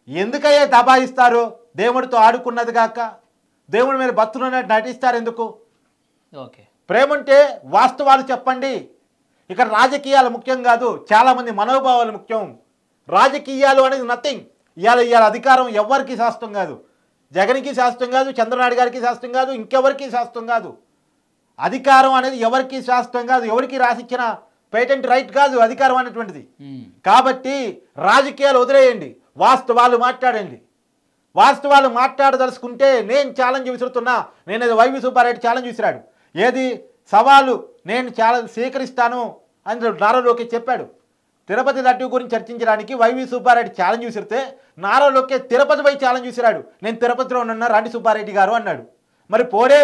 ఎందుకయ్యా దబాయిస్తారు? దేవుడితో ఆడుకున్నది కాక దేవుడి మీద భక్తులు నటిస్తారు ఎందుకు? ప్రేమ అంటే వాస్తవాలు చెప్పండి. ఇక్కడ రాజకీయాలు ముఖ్యం కాదు, చాలామంది మనోభావాలు ముఖ్యం. రాజకీయాలు అనేది నథింగ్. ఇవాళ అధికారం ఎవరికి శాస్త్రం కాదు, జగన్కి శాస్త్రం కాదు, చంద్రనాయుడు గారికి శాస్త్రం కాదు, ఇంకెవరికి శాస్త్రం కాదు. అధికారం అనేది ఎవరికి శాస్త్రం కాదు, ఎవరికి రాసిచ్చిన పేటెంట్ రైట్ కాదు అధికారం అనేటువంటిది. కాబట్టి రాజకీయాలు వదిలేయండి, వాస్తవాలు మాట్లాడండి. వాస్తవాలు మాట్లాడదలుచుకుంటే నేను ఛాలెంజ్ విసురుతున్నా. నేనేదో వైవి సుబ్బారెడ్డి ఛాలెంజ్ విసిరాడు, ఏది సవాలు నేను ఛాలెంజ్ స్వీకరిస్తాను అని నారా లోకేష్ చెప్పాడు. తిరుపతి లడ్డు గురించి చర్చించడానికి వైవి సుబ్బారెడ్డి ఛాలెంజ్ విసిరితే నారా లోకేష్ తిరుపతిపై ఛాలెంజ్ విసిరాడు. నేను తిరుపతిలో ఉన్నా రండి సుబ్బారెడ్డి గారు అన్నాడు. మరి పోడే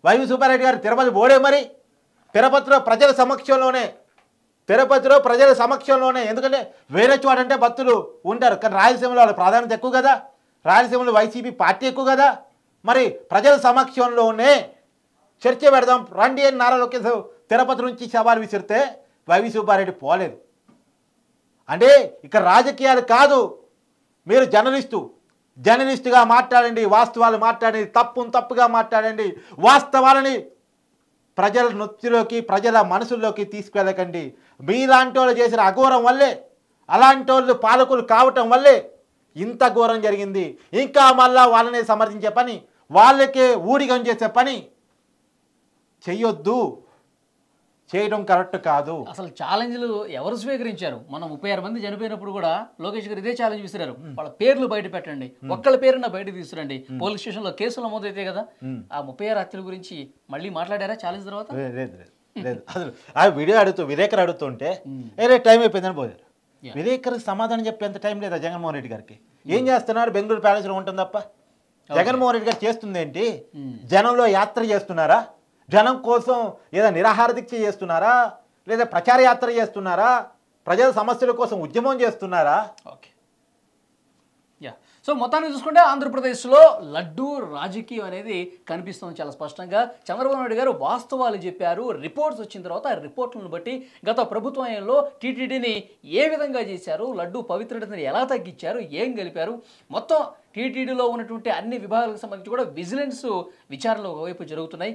వైవి సుబ్బారెడ్డి గారు తిరుపతి పోడే. మరి తిరుపతిలో ప్రజల సమక్షంలోనే ఎందుకంటే వేరే చోట అంటే భక్తులు ఉంటారు, కానీ రాయలసీమలో వాళ్ళ ప్రాధాన్యత ఎక్కువ కదా, రాయలసీమలో వైసీపీ పార్టీ ఎక్కువ కదా. మరి ప్రజల సమక్షంలోనే చర్చ పెడదాం రండి అని నారా లోకేష్ తిరుపతి నుంచి సవాల్ విసిరితే వైవి సుబ్బారెడ్డి పోలేదు. అంటే ఇక్కడ రాజకీయాలు కాదు, మీరు జర్నలిస్టుగా మాట్లాడండి, వాస్తవాలు మాట్లాడండి, తప్పుగా మాట్లాడండి, వాస్తవాలని ప్రజల నొత్తిలోకి ప్రజల మనసుల్లోకి తీసుకెళ్ళకండి. మీలాంటి వాళ్ళు చేసిన అఘోరం వల్లే, అలాంటి వాళ్ళు పాలకులు కావటం వల్లే ఇంత ఘోరం జరిగింది. ఇంకా మళ్ళా వాళ్ళనే సమర్థించే పని, వాళ్ళకే ఊడిగం చేసే పని చెయ్యొద్దు. చేయడం కరెక్ట్ కాదు. అసలు ఛాలెంజ్లు ఎవరు స్వీకరించారు? మనం 36 మంది చనిపోయినప్పుడు కూడా లోకేష్ గారు ఇదే ఛాలెంజ్ విసిరారు. వాళ్ళ పేర్లు బయట పెట్టండి, ఒక్కళ్ళ పేరున బయట తీసుకురండి, పోలీస్ స్టేషన్ లో కేసులు నమోదైతే కదా. ఆ 36 హత్యల గురించి మళ్ళీ మాట్లాడారా ఛాలెంజ్ తర్వాత? లేదు అసలు ఆ వీడియో విలేకరు అడుగుతుంటే టైం అయిపోయిందని పోయారు. విలేకరికి సమాధానం చెప్పేంత టైం లేదా జగన్మోహన్ రెడ్డి గారికి? ఏం చేస్తున్నారు? బెంగళూరు ప్యాలెస్ లో ఉంటుంది తప్ప. జగన్మోహన్ రెడ్డి గారు చేస్తుంది ఏంటి? జనంలో యాత్ర చేస్తున్నారా? జనం కోసం ఏదో నిరాహార దీక్ష చేస్తున్నారా? లేదా ప్రచార యాత్ర చేస్తున్నారా? ప్రజల సమస్యల కోసం ఉద్యమం చేస్తున్నారా? Okay, yeah. సో మొత్తాన్ని చూసుకుంటే ఆంధ్రప్రదేశ్లో లడ్డూ రాజకీయం అనేది కనిపిస్తుంది చాలా స్పష్టంగా. చంద్రబాబు నాయుడు గారు వాస్తవాలు చెప్పారు. రిపోర్ట్స్ వచ్చిన తర్వాత ఆ రిపోర్ట్లను బట్టి గత ప్రభుత్వంలో టీటీడీని ఏ విధంగా చేశారు, లడ్డూ పవిత్రతని ఎలా తగ్గించారు, ఏం గెలిపారు, మొత్తం టీటీడీలో ఉన్నటువంటి అన్ని విభాగాలకు సంబంధించి కూడా విజిలెన్స్ విచారణలు ఒకవైపు జరుగుతున్నాయి.